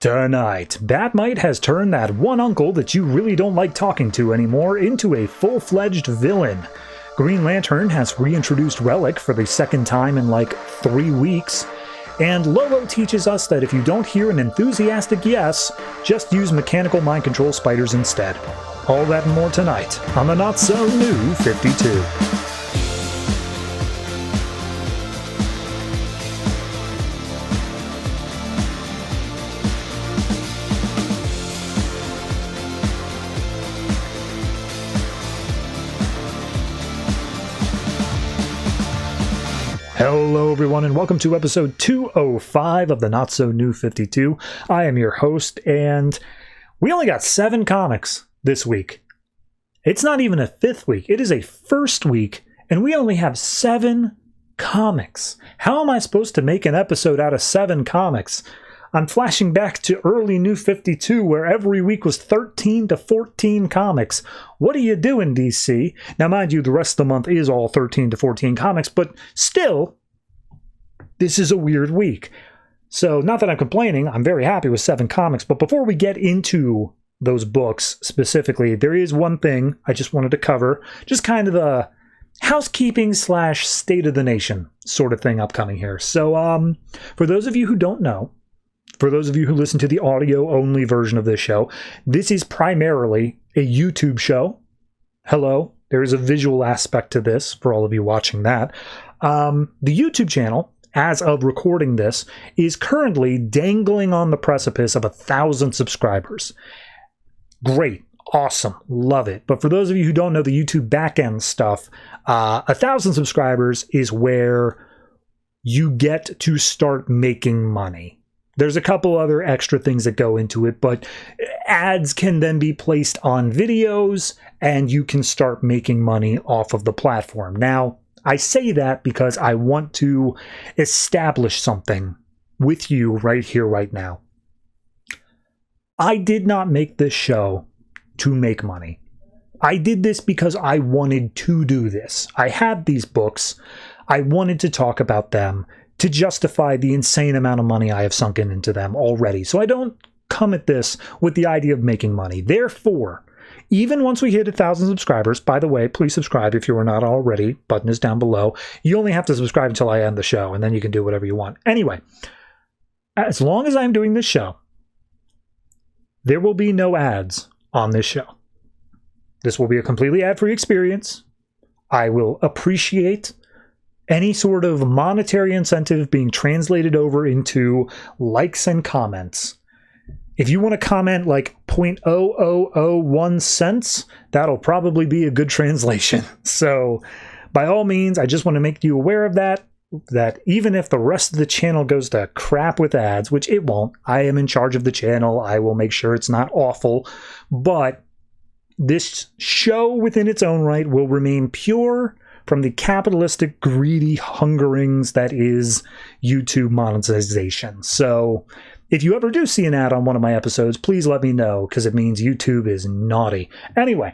Tonight, Bat-Mite has turned that one uncle that you really don't like talking to anymore into a full-fledged villain. Green Lantern has reintroduced Relic for the second time in like 3 weeks. And Lobo teaches us that if you don't hear an enthusiastic yes, just use mechanical mind control spiders instead. All that and more tonight on the Not-So-New 52. Hello everyone and welcome to episode 205 of the Not-So-New 52. I am your host and we only got 7 comics this week. It's not even a 5th week, it is a first week and we only have 7 comics. How am I supposed to make an episode out of 7 comics? I'm flashing back to early New 52 where every week was 13 to 14 comics. What are you doing, DC? Now mind you, the rest of the month is all 13 to 14 comics, but still, this is a weird week. So not that I'm complaining, I'm very happy with 7 comics, but before we get into those books specifically, there is one thing I just wanted to cover, just kind of a housekeeping / state of the nation sort of thing upcoming here. So for those of you who don't know, for those of you who listen to the audio-only version of this show, this is primarily a YouTube show. Hello, there is a visual aspect to this for all of you watching that. The YouTube channel, as of recording this, is currently dangling on the precipice of 1,000 subscribers. Great, awesome, love it. But for those of you who don't know the YouTube backend stuff, 1,000 subscribers is where you get to start making money. There's a couple other extra things that go into it, but ads can then be placed on videos and you can start making money off of the platform. Now, I say that because I want to establish something with you right here, right now. I did not make this show to make money. I did this because I wanted to do this. I had these books. I wanted to talk about them to justify the insane amount of money I have sunken into them already. So I don't come at this with the idea of making money. Therefore, even once we hit 1,000 subscribers, by the way, please subscribe if you are not already. Button is down below. You only have to subscribe until I end the show, and then you can do whatever you want. Anyway, as long as I'm doing this show, there will be no ads on this show. This will be a completely ad-free experience. I will appreciate any sort of monetary incentive being translated over into likes and comments. If you want to comment like 0.0001 cents, that'll probably be a good translation. So by all means, I just want to make you aware of that even if the rest of the channel goes to crap with ads, which it won't, I am in charge of the channel. I will make sure it's not awful, but this show within its own right will remain pure from the capitalistic, greedy hungerings that is YouTube monetization. So if you ever do see an ad on one of my episodes, please let me know, because it means YouTube is naughty. Anyway,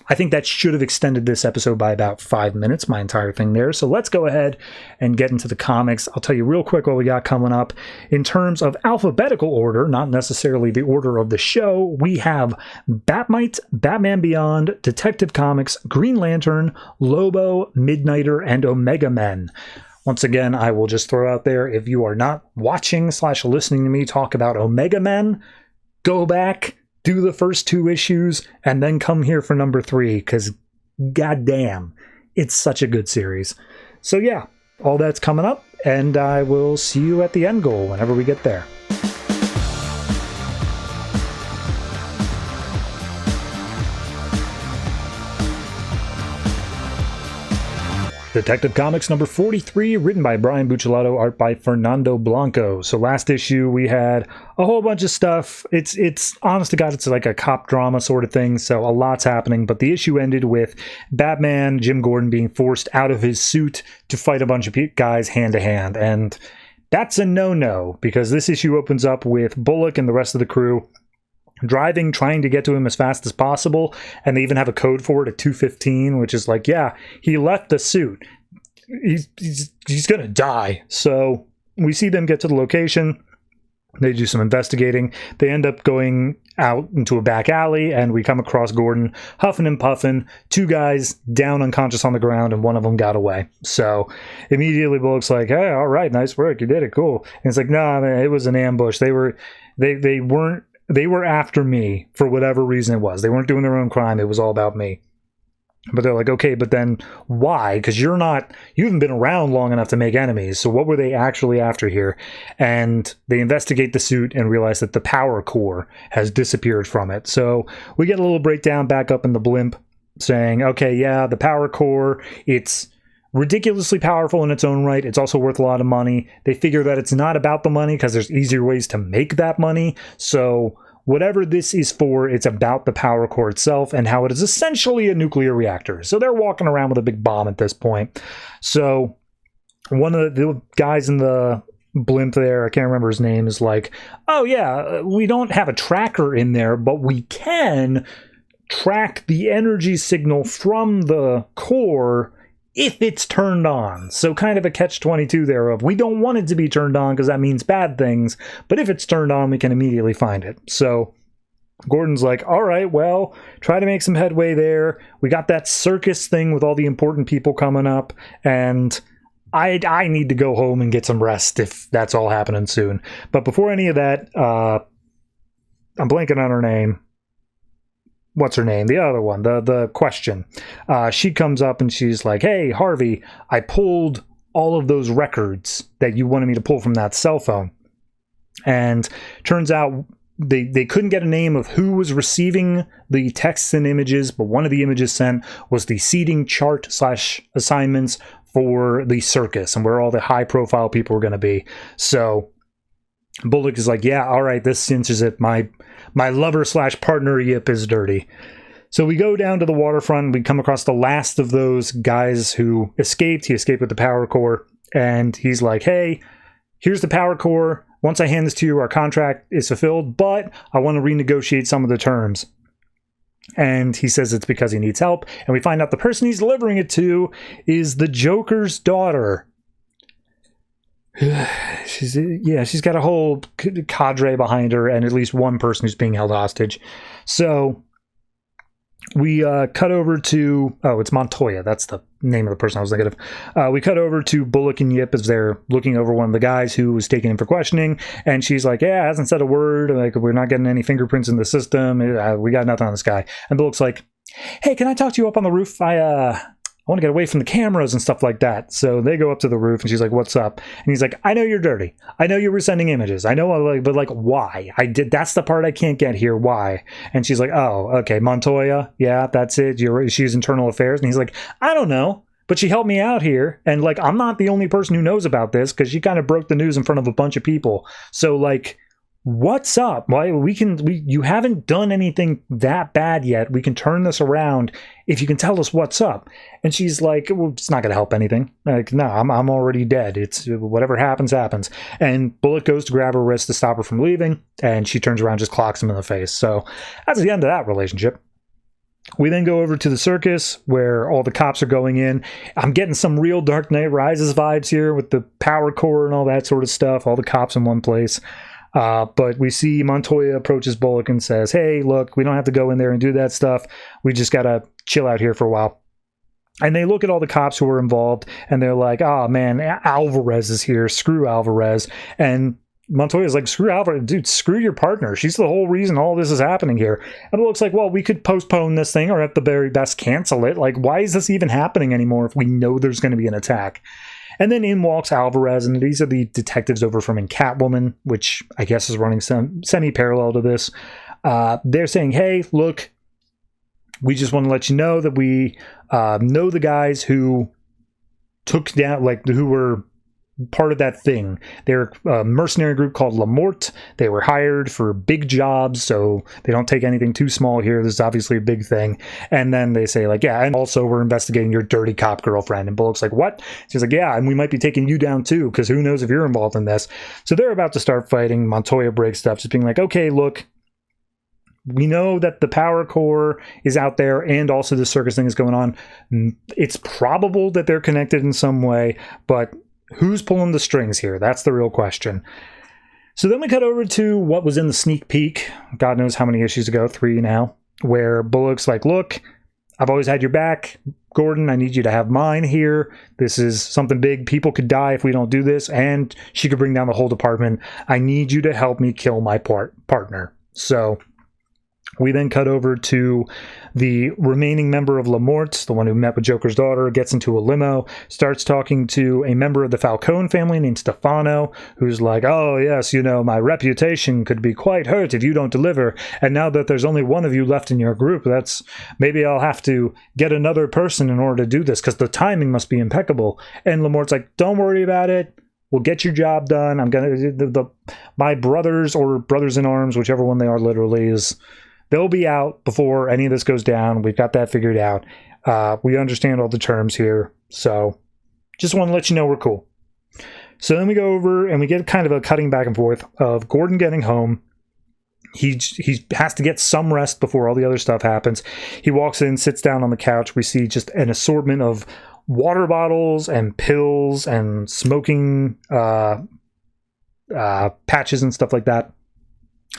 I think that should have extended this episode by about 5 minutes, my entire thing there. So let's go ahead and get into the comics. I'll tell you real quick what we got coming up. In terms of alphabetical order, not necessarily the order of the show, we have Bat-Mite, Batman Beyond, Detective Comics, Green Lantern, Lobo, Midnighter, and Omega Men. Once again, I will just throw out there, if you are not watching / listening to me talk about Omega Men, go back, do the first 2 issues, and then come here for number 3, because goddamn, it's such a good series. So yeah, all that's coming up, and I will see you at the end goal whenever we get there. Detective Comics number 43, written by Brian Buccellato, art by Fernando Blanco. So last issue we had a whole bunch of stuff. It's honest to God, it's like a cop drama sort of thing, so a lot's happening. But the issue ended with Batman, Jim Gordon, being forced out of his suit to fight a bunch of guys hand to hand. And that's a no-no, because this issue opens up with Bullock and the rest of the crew driving, trying to get to him as fast as possible, and they even have a code for it at 2:15, which is like, yeah, he left the suit. He's gonna die. So we see them get to the location. They do some investigating. They end up going out into a back alley, and we come across Gordon huffing and puffing. 2 guys down unconscious on the ground, and one of them got away. So immediately Bullock's like, hey, all right, nice work, you did it, cool. And it's like, no, man, it was an ambush. They were after me for whatever reason it was. They weren't doing their own crime. It was all about me. But they're like, okay, but then why? Because you haven't been around long enough to make enemies. So what were they actually after here? And they investigate the suit and realize that the power core has disappeared from it. So we get a little breakdown back up in the blimp saying, okay, yeah, the power core, it's ridiculously powerful in its own right. It's also worth a lot of money. They figure that it's not about the money because there's easier ways to make that money. So whatever this is for, it's about the power core itself and how it is essentially a nuclear reactor. So they're walking around with a big bomb at this point. So one of the guys in the blimp there, I can't remember his name, is like, oh yeah, we don't have a tracker in there, but we can track the energy signal from the core if it's turned on. So kind of a catch-22 there of, we don't want it to be turned on because that means bad things, but if it's turned on, we can immediately find it. So Gordon's like, all right, well, try to make some headway there. We got that circus thing with all the important people coming up, and I need to go home and get some rest if that's all happening soon. But before any of that, I'm blanking on her name. What's her name? The other one, the question. She comes up and she's like, hey, Harvey, I pulled all of those records that you wanted me to pull from that cell phone. And turns out they couldn't get a name of who was receiving the texts and images, but one of the images sent was the seating chart / assignments for the circus and where all the high profile people were going to be. So Bullock is like, yeah, all right, this cinches it. My lover / partner yip is dirty. So we go down to the waterfront. We come across the last of those guys who escaped. He escaped with the power core. And he's like, hey, here's the power core. Once I hand this to you, our contract is fulfilled, but I want to renegotiate some of the terms. And he says it's because he needs help. And we find out the person he's delivering it to is the Joker's daughter. She's got a whole cadre behind her and at least one person who's being held hostage. So we cut over to, it's Montoya. That's the name of the person I was thinking of. We cut over to Bullock and Yip as they're looking over one of the guys who was taken in for questioning. And she's like, yeah, hasn't said a word. Like, we're not getting any fingerprints in the system. We got nothing on this guy. And Bullock's like, hey, can I talk to you up on the roof? I want to get away from the cameras and stuff like that. So they go up to the roof and she's like, what's up? And he's like, I know you're dirty. I know you were sending images. I know, but why? That's the part I can't get here. Why? And she's like, oh, okay, Montoya. Yeah, that's it. She's internal affairs. And he's like, I don't know, but she helped me out here. And I'm not the only person who knows about this because she kind of broke the news in front of a bunch of people. So what's up? Why you haven't done anything that bad yet. We can turn this around if you can tell us what's up. And she's like, well, it's not going to help anything. Like, no, I'm already dead. It's whatever happens. And Bullock goes to grab her wrist to stop her from leaving, and she turns around, just clocks him in the face. So that's the end of that relationship. We then go over to the circus where all the cops are going in. I'm getting some real Dark Knight Rises vibes here with the power core and all that sort of stuff. All the cops in one place. But we see Montoya approaches Bullock and says, hey, look, we don't have to go in there and do that stuff. We just got to chill out here for a while. And they look at all the cops who are involved and they're like, oh man, Alvarez is here. Screw Alvarez. And Montoya's like, screw Alvarez. Dude, screw your partner. She's the whole reason all this is happening here. And it looks like, well, we could postpone this thing or at the very best cancel it. Why is this even happening anymore if we know there's going to be an attack? And then in walks Alvarez, and these are the detectives over from in Catwoman, which I guess is running some semi-parallel to this. They're saying, hey, look, we just want to let you know that we know the guys who took down, who were part of that thing. They're a mercenary group called La Morte. They were hired for big jobs, so they don't take anything too small here. This is obviously a big thing. And then they say, yeah, and also we're investigating your dirty cop girlfriend. And Bullock's like, what? She's like, yeah, and we might be taking you down too, because who knows if you're involved in this. So they're about to start fighting. Montoya breaks stuff, just being like, okay, look, we know that the power core is out there and also the circus thing is going on. It's probable that they're connected in some way, but who's pulling the strings here? That's the real question. So then we cut over to what was in the sneak peek, God knows how many issues ago, 3 now, where Bullock's like, look, I've always had your back. Gordon, I need you to have mine here. This is something big. People could die if we don't do this, and she could bring down the whole department. I need you to help me kill my partner. So we then cut over to the remaining member of Lamort, the one who met with Joker's daughter, gets into a limo, starts talking to a member of the Falcone family named Stefano, who's like, oh, yes, you know, my reputation could be quite hurt if you don't deliver. And now that there's only one of you left in your group, maybe I'll have to get another person in order to do this, because the timing must be impeccable. And Lamort's like, don't worry about it. We'll get your job done. I'm going to, my brothers or brothers in arms, whichever one they are literally, they'll be out before any of this goes down. We've got that figured out. We understand all the terms here. So just want to let you know we're cool. So then we go over and we get kind of a cutting back and forth of Gordon getting home. He has to get some rest before all the other stuff happens. He walks in, sits down on the couch. We see just an assortment of water bottles and pills and smoking patches and stuff like that.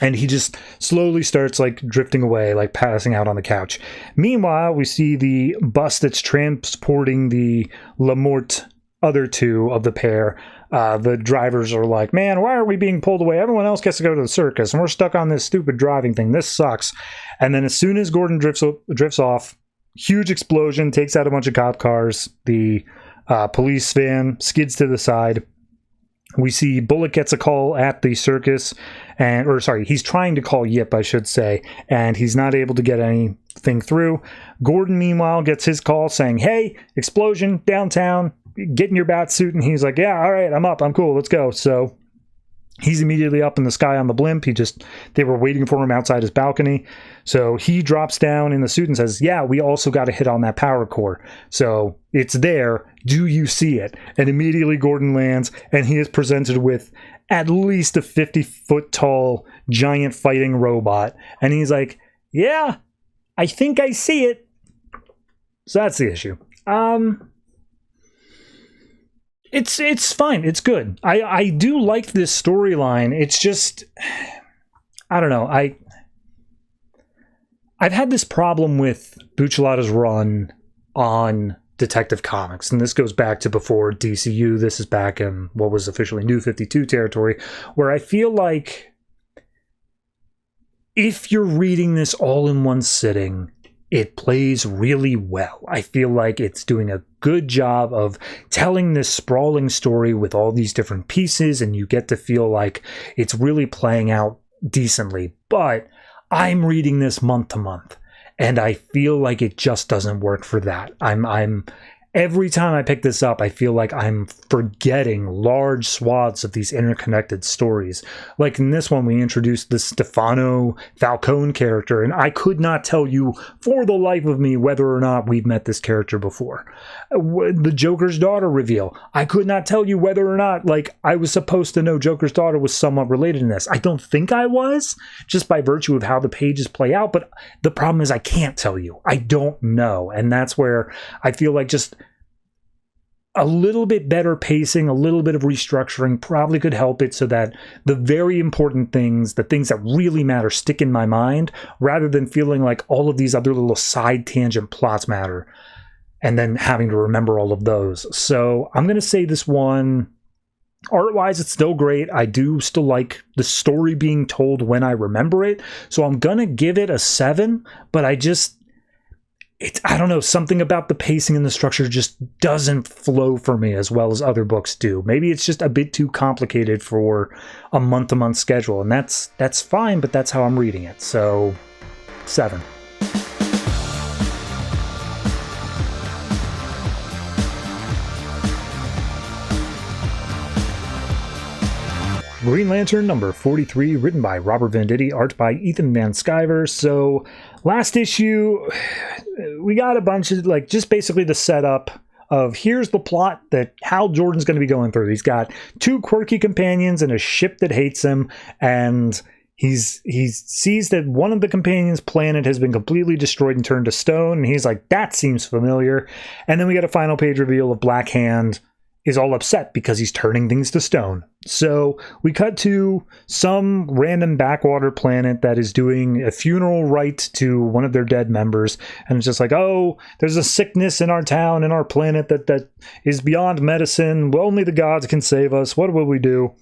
And he just slowly starts like drifting away, like passing out on the couch. Meanwhile, we see the bus that's transporting the Lamort other two of the pair. The drivers are like, man, why are we being pulled away? Everyone else gets to go to the circus, and we're stuck on this stupid driving thing. This sucks. And then as soon as Gordon drifts off, huge explosion, takes out a bunch of cop cars. The police van skids to the side. We see Bullock gets a call at the circus, he's trying to call Yip, I should say, and he's not able to get anything through. Gordon, meanwhile, gets his call saying, hey, explosion downtown, get in your bat suit, and he's like, yeah, all right, I'm up, I'm cool, let's go. So he's immediately up in the sky on the blimp. They were waiting for him outside his balcony. So he drops down in the suit and says, yeah, we also got to hit on that power core. So it's there. Do you see it? And immediately Gordon lands, and he is presented with at least a 50-foot tall giant fighting robot. And he's like, yeah, I think I see it. So that's the issue. It's fine. It's good. I do like this storyline. It's just, I don't know. I've had this problem with Buccellato's run on Detective Comics, and this goes back to before DCU. This is back in what was officially New 52 territory, where I feel like if you're reading this all in one sitting, it plays really well. I feel like it's doing a good job of telling this sprawling story with all these different pieces, and you get to feel like it's really playing out decently. But I'm reading this month to month, and I feel like it just doesn't work for that. Every time I pick this up, I feel like I'm forgetting large swaths of these interconnected stories. Like in this one, we introduced the Stefano Falcone character, and I could not tell you for the life of me whether or not we've met this character before. The Joker's daughter reveal, I could not tell you whether or not, like, I was supposed to know Joker's daughter was somewhat related in this. I don't think I was, just by virtue of how the pages play out, but the problem is I can't tell you. I don't know, and that's where I feel like just a little bit better pacing, a little bit of restructuring probably could help it so that the very important things, the things that really matter, stick in my mind, rather than feeling like all of these other little side tangent plots matter and then having to remember all of those. So I'm going to say this one, art-wise, it's still great. I do still like the story being told when I remember it. So I'm going to give it a 7, but I don't know, something about the pacing and the structure just doesn't flow for me as well as other books do. Maybe it's just a bit too complicated for a month-to-month schedule, and that's fine, but that's how I'm reading it. So, 7. Green Lantern number 43, written by Robert Venditti, art by Ethan Van Sciver. So, last issue, we got a bunch of, like, just basically the setup of here's the plot that Hal Jordan's going to be going through. He's got 2 quirky companions and a ship that hates him, and he sees that one of the companions' planet has been completely destroyed and turned to stone, and he's like, that seems familiar. And then we get a final page reveal of Black Hand is all upset because he's turning things to stone. So we cut to some random backwater planet that is doing a funeral rite to one of their dead members. And it's just like, oh, there's a sickness in our town, in our planet that is beyond medicine. Well, only the gods can save us. What will we do?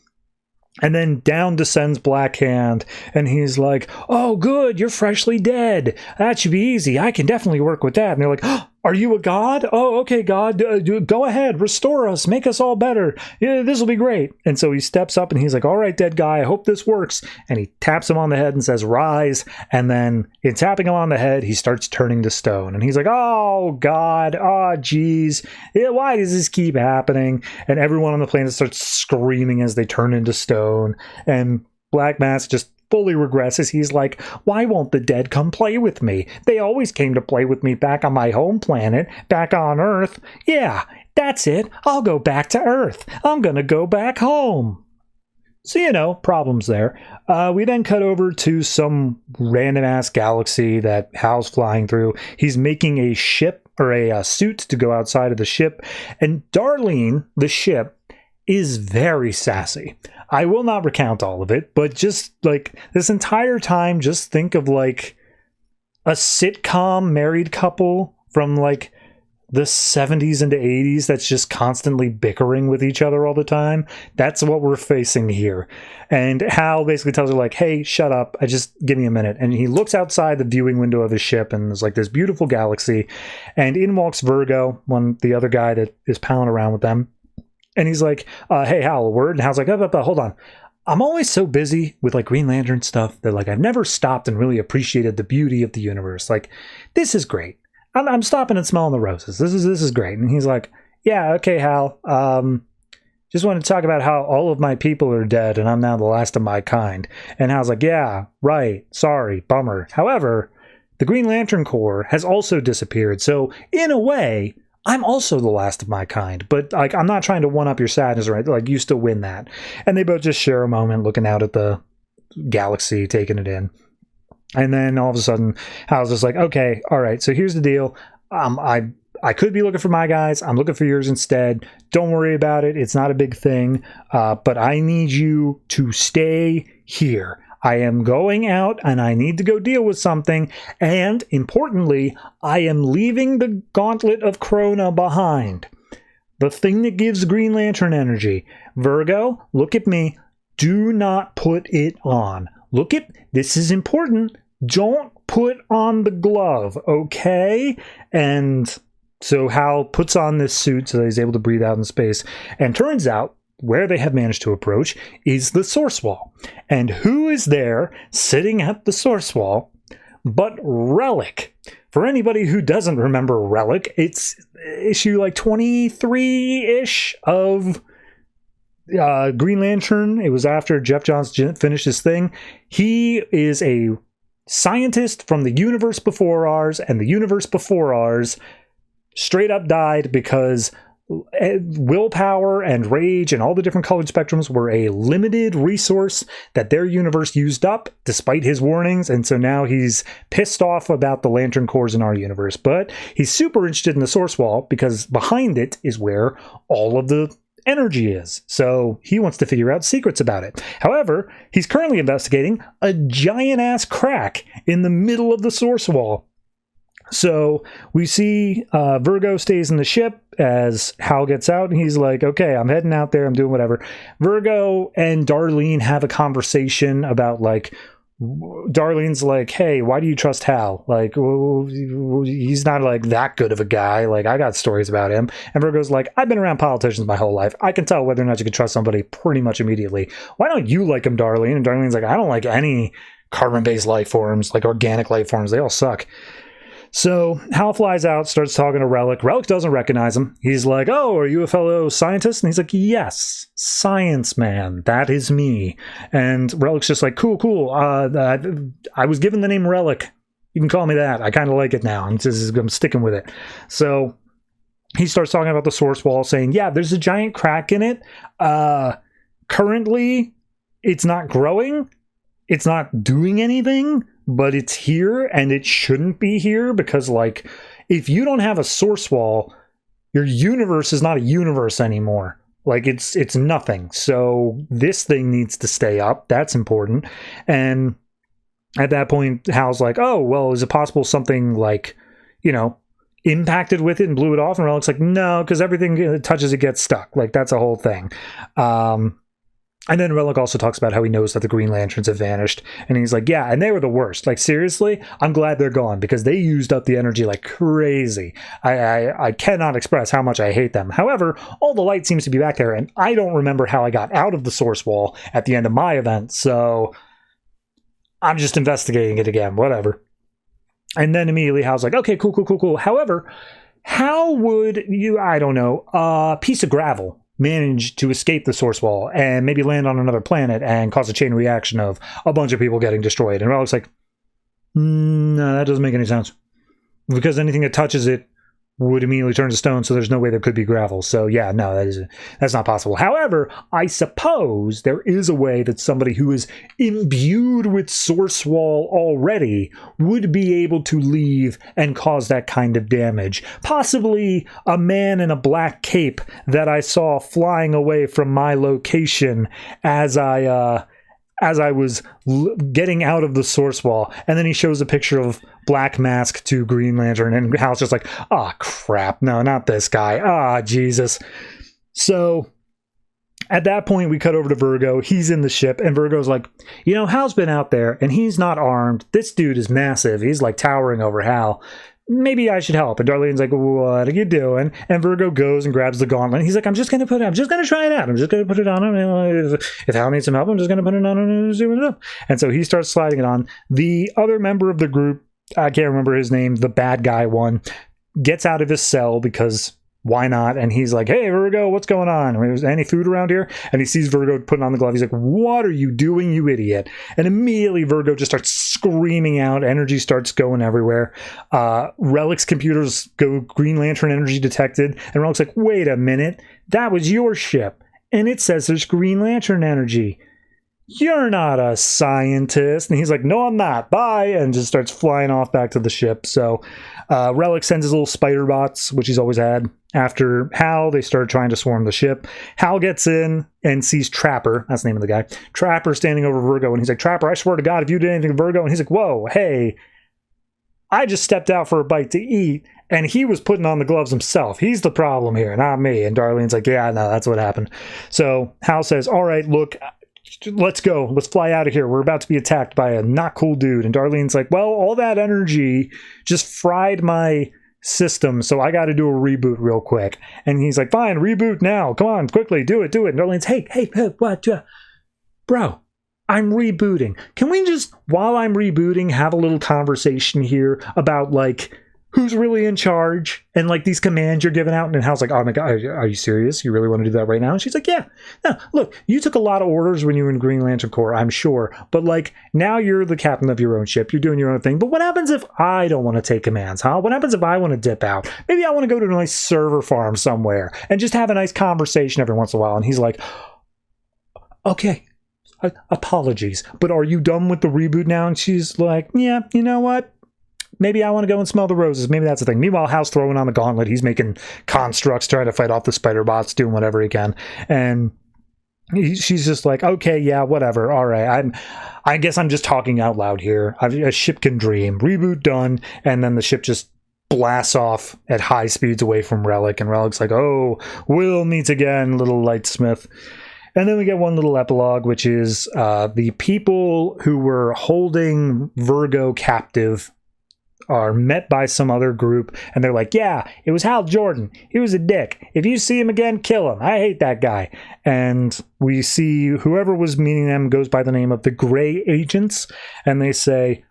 And then down descends Black Hand, and he's like, oh, good, you're freshly dead. That should be easy. I can definitely work with that. And they're like, oh, are you a god? Oh, okay, God, go ahead, restore us, make us all better. Yeah, this will be great. And so he steps up, and he's like, all right, dead guy, I hope this works. And he taps him on the head and says, rise. And then in tapping him on the head, he starts turning to stone. And he's like, oh, God, oh, geez, yeah, why does this keep happening? And everyone on the planet starts screaming as they turn into stone. And Black Mask just fully regresses. He's like, why won't the dead come play with me? They always came to play with me back on my home planet, back on Earth. Yeah, that's it. I'll go back to Earth. I'm gonna go back home. So, problems there. We then cut over to some random-ass galaxy that Hal's flying through. He's making a ship, or a suit to go outside of the ship. And Darlene, the ship, is very sassy. I will not recount all of it, but just like this entire time, just think of like a sitcom married couple from like the 70s into 80s that's just constantly bickering with each other all the time. That's what we're facing here. And Hal basically tells her like, hey, shut up. Give me a minute. And he looks outside the viewing window of his ship, and there's like this beautiful galaxy. And in walks Virgo, the other guy that is palling around with them. And he's like, hey, Hal, a word? And Hal's like, hold on. I'm always so busy with like Green Lantern stuff that like I've never stopped and really appreciated the beauty of the universe. Like, this is great. I'm stopping and smelling the roses. This is great. And he's like, yeah, okay, Hal. Just wanted to talk about how all of my people are dead and I'm now the last of my kind. And Hal's like, yeah, right. Sorry, bummer. However, the Green Lantern Corps has also disappeared. So in a way, I'm also the last of my kind, but like I'm not trying to one up your sadness, right? Like you still win that. And they both just share a moment looking out at the galaxy, taking it in. And then all of a sudden, Hal's just like, okay, all right, so here's the deal. I could be looking for my guys. I'm looking for yours instead. Don't worry about it. It's not a big thing. But I need you to stay here. I am going out and I need to go deal with something. And importantly, I am leaving the Gauntlet of Krona behind. The thing that gives Green Lantern energy. Virgo, look at me. Do not put it on. This is important. Don't put on the glove, okay? And so Hal puts on this suit so that he's able to breathe out in space. And turns out, where they have managed to approach is the source wall. And who is there sitting at the source wall but Relic? For anybody who doesn't remember Relic, it's issue like 23-ish of Green Lantern. It was after Jeff Johns finished his thing. He is a scientist from the universe before ours, and the universe before ours straight up died because willpower and rage and all the different colored spectrums were a limited resource that their universe used up despite his warnings. And so now he's pissed off about the Lantern Corps in our universe, but he's super interested in the source wall because behind it is where all of the energy is. So he wants to figure out secrets about it. However, he's currently investigating a giant ass crack in the middle of the source wall. So we see Virgo stays in the ship as Hal gets out, and he's like, okay, I'm heading out there, I'm doing whatever. Virgo and Darlene have a conversation about like, Darlene's like, hey, why do you trust Hal? Like, he's not like that good of a guy. Like, I got stories about him. And Virgo's like, I've been around politicians my whole life. I can tell whether or not you can trust somebody pretty much immediately. Why don't you like him, Darlene? And Darlene's like, I don't like any carbon-based life forms, like organic life forms. They all suck. So Hal flies out, starts talking to Relic. Relic doesn't recognize him. He's like, oh, are you a fellow scientist? And he's like, yes, science man, that is me. And Relic's just like, cool. I was given the name Relic. You can call me that. I kind of like it now. I'm sticking with it. So he starts talking about the source wall, saying, yeah, there's a giant crack in it. Currently, it's not growing. It's not doing anything. But it's here, and it shouldn't be here, because, like, if you don't have a source wall, your universe is not a universe anymore. Like, it's nothing. So this thing needs to stay up. That's important. And at that point, Hal's like, oh, well, is it possible something like, impacted with it and blew it off? And Relic's like, no, because everything it touches it gets stuck. Like, that's a whole thing. And then Relic also talks about how he knows that the Green Lanterns have vanished. And he's like, yeah, and they were the worst. Like, seriously, I'm glad they're gone because they used up the energy like crazy. I cannot express how much I hate them. However, all the light seems to be back there, and I don't remember how I got out of the source wall at the end of my event. So I'm just investigating it again, whatever. And then immediately Hal's like, okay, cool. However, how would you, I don't know, a piece of gravel manage to escape the source wall and maybe land on another planet and cause a chain reaction of a bunch of people getting destroyed? And Relic's like, no, that doesn't make any sense. Because anything that touches it would immediately turn to stone, so there's no way there could be gravel. So yeah, no, that's not possible. However, I suppose there is a way that somebody who is imbued with source wall already would be able to leave and cause that kind of damage. Possibly a man in a black cape that I saw flying away from my location as I was getting out of the source wall. And then he shows a picture of Black Mask to Green Lantern, and Hal's just like, crap, no, not this guy. Jesus. So at that point, we cut over to Virgo. He's in the ship, and Virgo's like, Hal's been out there, and he's not armed. This dude is massive. He's like towering over Hal. Maybe I should help. And Darlene's like, what are you doing? And Virgo goes and grabs the gauntlet. He's like, I'm just going to try it out. I'm just going to put it on him. If Hal needs some help, I'm just going to put it on him and see what it is. And so he starts sliding it on. The other member of the group, I can't remember his name, the bad guy one, gets out of his cell because why not? And he's like, hey, Virgo, what's going on? Is there any food around here? And he sees Virgo putting on the glove. He's like, what are you doing, you idiot? And immediately Virgo just starts screaming out. Energy starts going everywhere. Relic's computers go Green Lantern energy detected. And Relic's like, wait a minute. That was your ship. And it says there's Green Lantern energy. You're not a scientist. And he's like, no, I'm not. Bye. And just starts flying off back to the ship. So Relic sends his little spider bots, which he's always had. After Hal, they start trying to swarm the ship. Hal gets in and sees Trapper. That's the name of the guy. Trapper standing over Virgo. And he's like, Trapper, I swear to God, if you did anything to Virgo. And he's like, whoa, hey, I just stepped out for a bite to eat. And he was putting on the gloves himself. He's the problem here, not me. And Darlene's like, yeah, no, that's what happened. So Hal says, all right, look, let's go. Let's fly out of here. We're about to be attacked by a not cool dude. And Darlene's like, well, all that energy just fried my system, so I got to do a reboot real quick. And he's like, fine, reboot now. Come on, quickly, do it. And Darlene's, hey, what? Bro, I'm rebooting. Can we just, while I'm rebooting, have a little conversation here about, like, who's really in charge and like these commands you're giving out? And Hal's like, oh my God, are you serious? You really want to do that right now? And she's like, yeah. No, look, you took a lot of orders when you were in Green Lantern Corps, I'm sure. But like, now you're the captain of your own ship. You're doing your own thing. But what happens if I don't want to take commands, huh? What happens if I want to dip out? Maybe I want to go to a nice server farm somewhere and just have a nice conversation every once in a while. And he's like, okay, apologies, but are you done with the reboot now? And she's like, yeah, you know what? Maybe I want to go and smell the roses. Maybe that's the thing. Meanwhile, Hal's throwing on the gauntlet. He's making constructs, trying to fight off the spider bots, doing whatever he can. And she's just like, okay, yeah, whatever. All right. I guess I'm just talking out loud here. A ship can dream. Reboot done. And then the ship just blasts off at high speeds away from Relic. And Relic's like, oh, we'll meet again, little lightsmith. And then we get one little epilogue, which is the people who were holding Virgo captive are met by some other group, and they're like, yeah, it was Hal Jordan. He was a dick. If you see him again, kill him. I hate that guy. And we see whoever was meeting them goes by the name of the Gray Agents, and they say,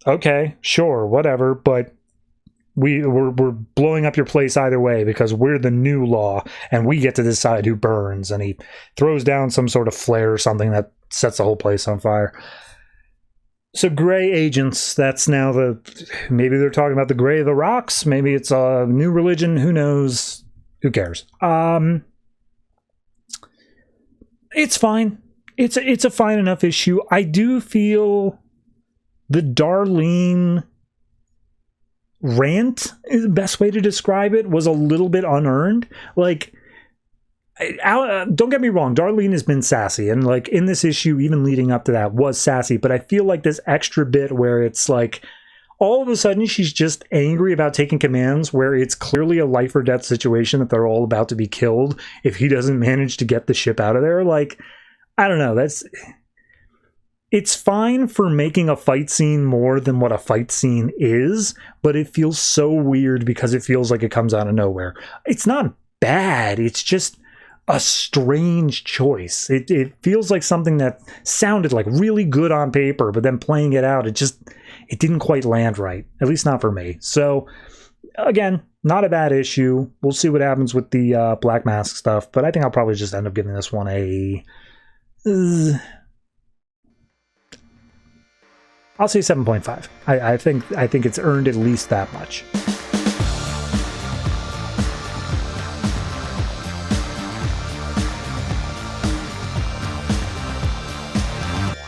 okay, sure, whatever, but we're blowing up your place either way because we're the new law, and we get to decide who burns. And he throws down some sort of flare or something that sets the whole place on fire. So Gray Agents, that's now maybe they're talking about the Gray of the Rocks. Maybe it's a new religion. Who knows? Who cares? It's fine. It's a fine enough issue. I do feel the Darlene rant is the best way to describe it, was a little bit unearned. Like, don't get me wrong, Darlene has been sassy, and like in this issue, even leading up to that, was sassy, but I feel like this extra bit where it's like all of a sudden she's just angry about taking commands where it's clearly a life or death situation that they're all about to be killed if he doesn't manage to get the ship out of there. Like, I don't know, it's fine for making a fight scene more than what a fight scene is, but it feels so weird because it feels like it comes out of nowhere. It's not bad, it's just a strange choice. It feels like something that sounded like really good on paper, but then playing it out, it didn't quite land right, at least not for me. So again, not a bad issue. We'll see what happens with the Black Mask stuff, but I think I'll probably just end up giving this one I'll say 7.5. I think it's earned at least that much.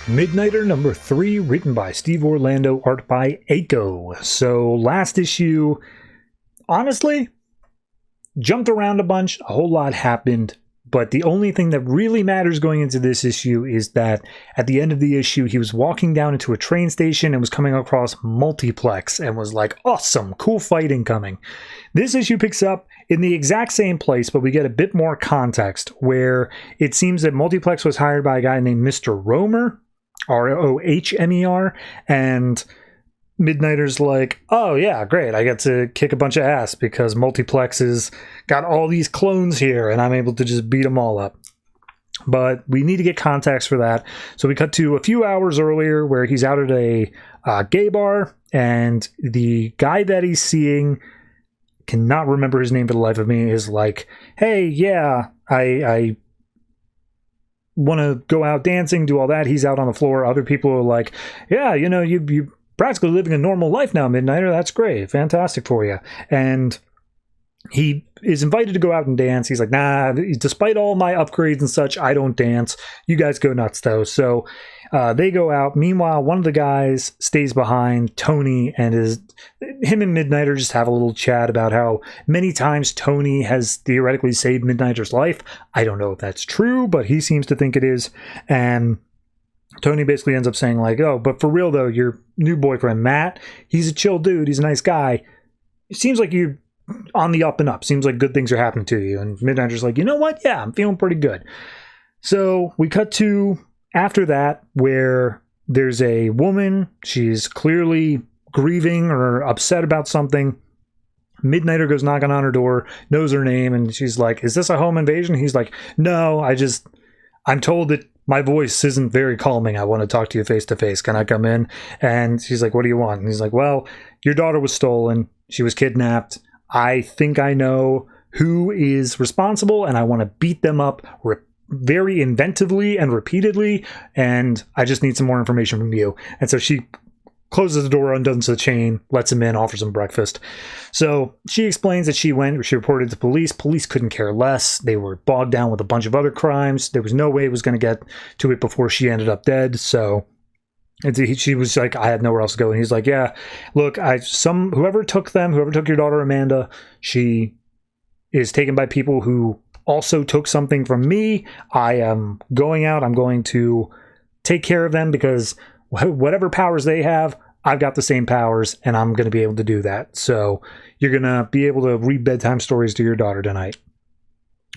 Midnighter number 3, written by Steve Orlando, art by Aiko. So last issue, honestly, jumped around a bunch, a whole lot happened, but the only thing that really matters going into this issue is that at the end of the issue, he was walking down into a train station and was coming across Multiplex and was like, awesome, cool fighting coming. This issue picks up in the exact same place, but we get a bit more context where it seems that Multiplex was hired by a guy named Mr. Romer, Rohmer, and Midnighter's like, oh yeah, great, I get to kick a bunch of ass because Multiplex has got all these clones here and I'm able to just beat them all up. But we need to get context for that. So we cut to a few hours earlier where he's out at a gay bar, and the guy that he's seeing, cannot remember his name for the life of me, is like, hey, yeah, I want to go out dancing, do all that. He's out on the floor. Other people are like, yeah, you know, you practically living a normal life now, Midnighter. That's great. Fantastic for you. And he is invited to go out and dance. He's like, nah, despite all my upgrades and such, I don't dance. You guys go nuts, though. So they go out. Meanwhile, one of the guys stays behind, Tony, and him and Midnighter just have a little chat about how many times Tony has theoretically saved Midnighter's life. I don't know if that's true, but he seems to think it is. And Tony basically ends up saying like, oh, but for real though, your new boyfriend, Matt, he's a chill dude. He's a nice guy. It seems like you're on the up and up. Seems like good things are happening to you. And Midnighter's like, you know what? Yeah, I'm feeling pretty good. So we cut to after that where there's a woman. She's clearly grieving or upset about something. Midnighter goes knocking on her door, knows her name, and she's like, is this a home invasion? He's like, no, I'm told that my voice isn't very calming. I want to talk to you face to face. Can I come in? And she's like, what do you want? And he's like, well, your daughter was stolen. She was kidnapped. I think I know who is responsible, and I want to beat them up very inventively and repeatedly, and I just need some more information from you. And so she closes the door, undoes the chain, lets him in, offers him breakfast. So she explains that she reported to police. Police couldn't care less. They were bogged down with a bunch of other crimes. There was no way it was going to get to it before she ended up dead. So she was like, I had nowhere else to go. And he's like, yeah, look, whoever took your daughter Amanda, she is taken by people who also took something from me. I am going out. I'm going to take care of them because whatever powers they have, I've got the same powers, and I'm going to be able to do that. So you're going to be able to read bedtime stories to your daughter tonight.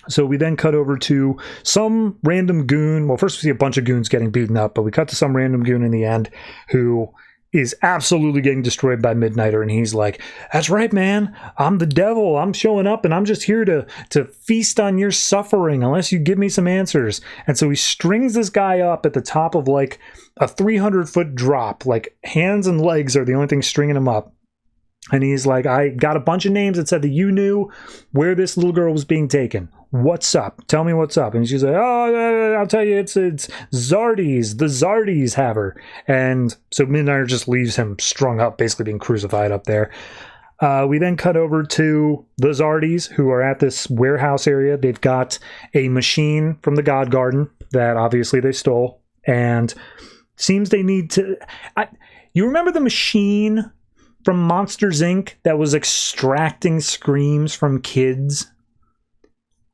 So we then cut over to some random goon. Well, first we see a bunch of goons getting beaten up, but we cut to some random goon in the end who is absolutely getting destroyed by Midnighter, and he's like, that's right, man, I'm the devil, I'm showing up, and I'm just here to feast on your suffering unless you give me some answers. And so he strings this guy up at the top of like a 300-foot drop, like hands and legs are the only thing stringing him up. And he's like, I got a bunch of names that said that you knew where this little girl was being taken. What's up? Tell me what's up. And she's like, oh, I'll tell you, it's Zardes. The Zardes have her. And so Midnighter just leaves him strung up, basically being crucified up there. We then cut over to the Zardes, who are at this warehouse area. They've got a machine from the God Garden that obviously they stole. And seems they need to... you remember the machine from Monsters Inc. that was extracting screams from kids.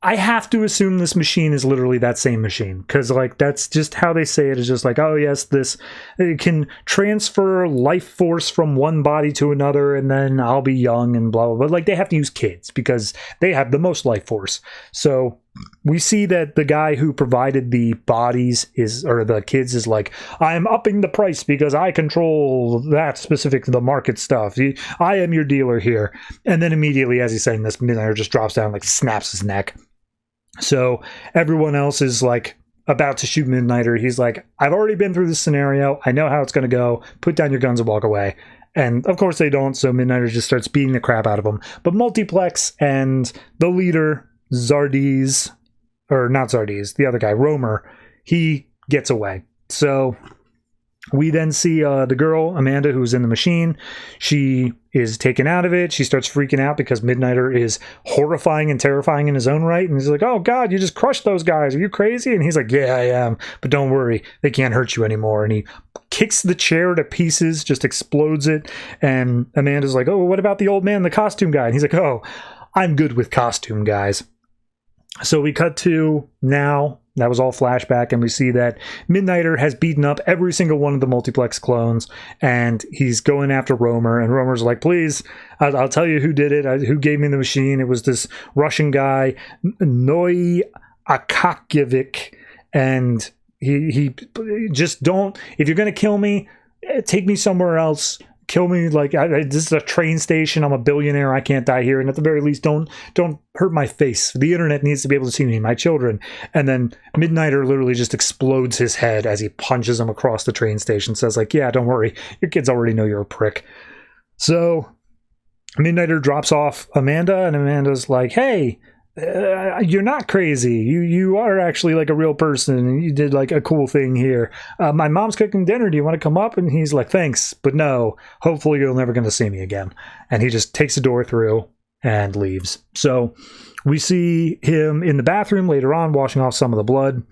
I have to assume this machine is literally that same machine, because like that's just how they say it. Is just like, oh yes, this it can transfer life force from one body to another, and then I'll be young and blah blah blah. Like they have to use kids because they have the most life force. So we see that the guy who provided the bodies or the kids is like, I'm upping the price because I control that specific the market stuff. I am your dealer here. And then immediately as he's saying this, Midnighter just drops down, like snaps his neck. So everyone else is like about to shoot Midnighter. He's like, I've already been through this scenario. I know how it's going to go. Put down your guns and walk away. And of course they don't. So Midnighter just starts beating the crap out of him. But Multiplex and the leader, Zardes, or not Zardes, the other guy, Romer, he gets away. So we then see the girl, Amanda, who's in the machine. She is taken out of it. She starts freaking out because Midnighter is horrifying and terrifying in his own right. And he's like, oh, God, you just crushed those guys. Are you crazy? And he's like, yeah, I am. But don't worry. They can't hurt you anymore. And he kicks the chair to pieces, just explodes it. And Amanda's like, oh, what about the old man, the costume guy? And he's like, oh, I'm good with costume guys. So we cut to now. That was all flashback, and we see that Midnighter has beaten up every single one of the Multiplex clones, and he's going after Romer, and Romer's like, please, I'll tell you who did it, who gave me the machine. It was this Russian guy, Noy Akakievich, and he just don't, if you're going to kill me, take me somewhere else. Kill me, like this is a train station. I'm a billionaire. I can't die here. And at the very least, don't hurt my face. The internet needs to be able to see me, my children. And then Midnighter literally just explodes his head as he punches him across the train station. Says like, yeah, don't worry. Your kids already know you're a prick. So Midnighter drops off Amanda, and Amanda's like, hey, you're not crazy. You are actually like a real person, and you did like a cool thing here. My mom's cooking dinner. Do you want to come up? And he's like, thanks, but no. Hopefully you're never going to see me again. And he just takes the door through and leaves. So we see him in the bathroom later on washing off some of the blood.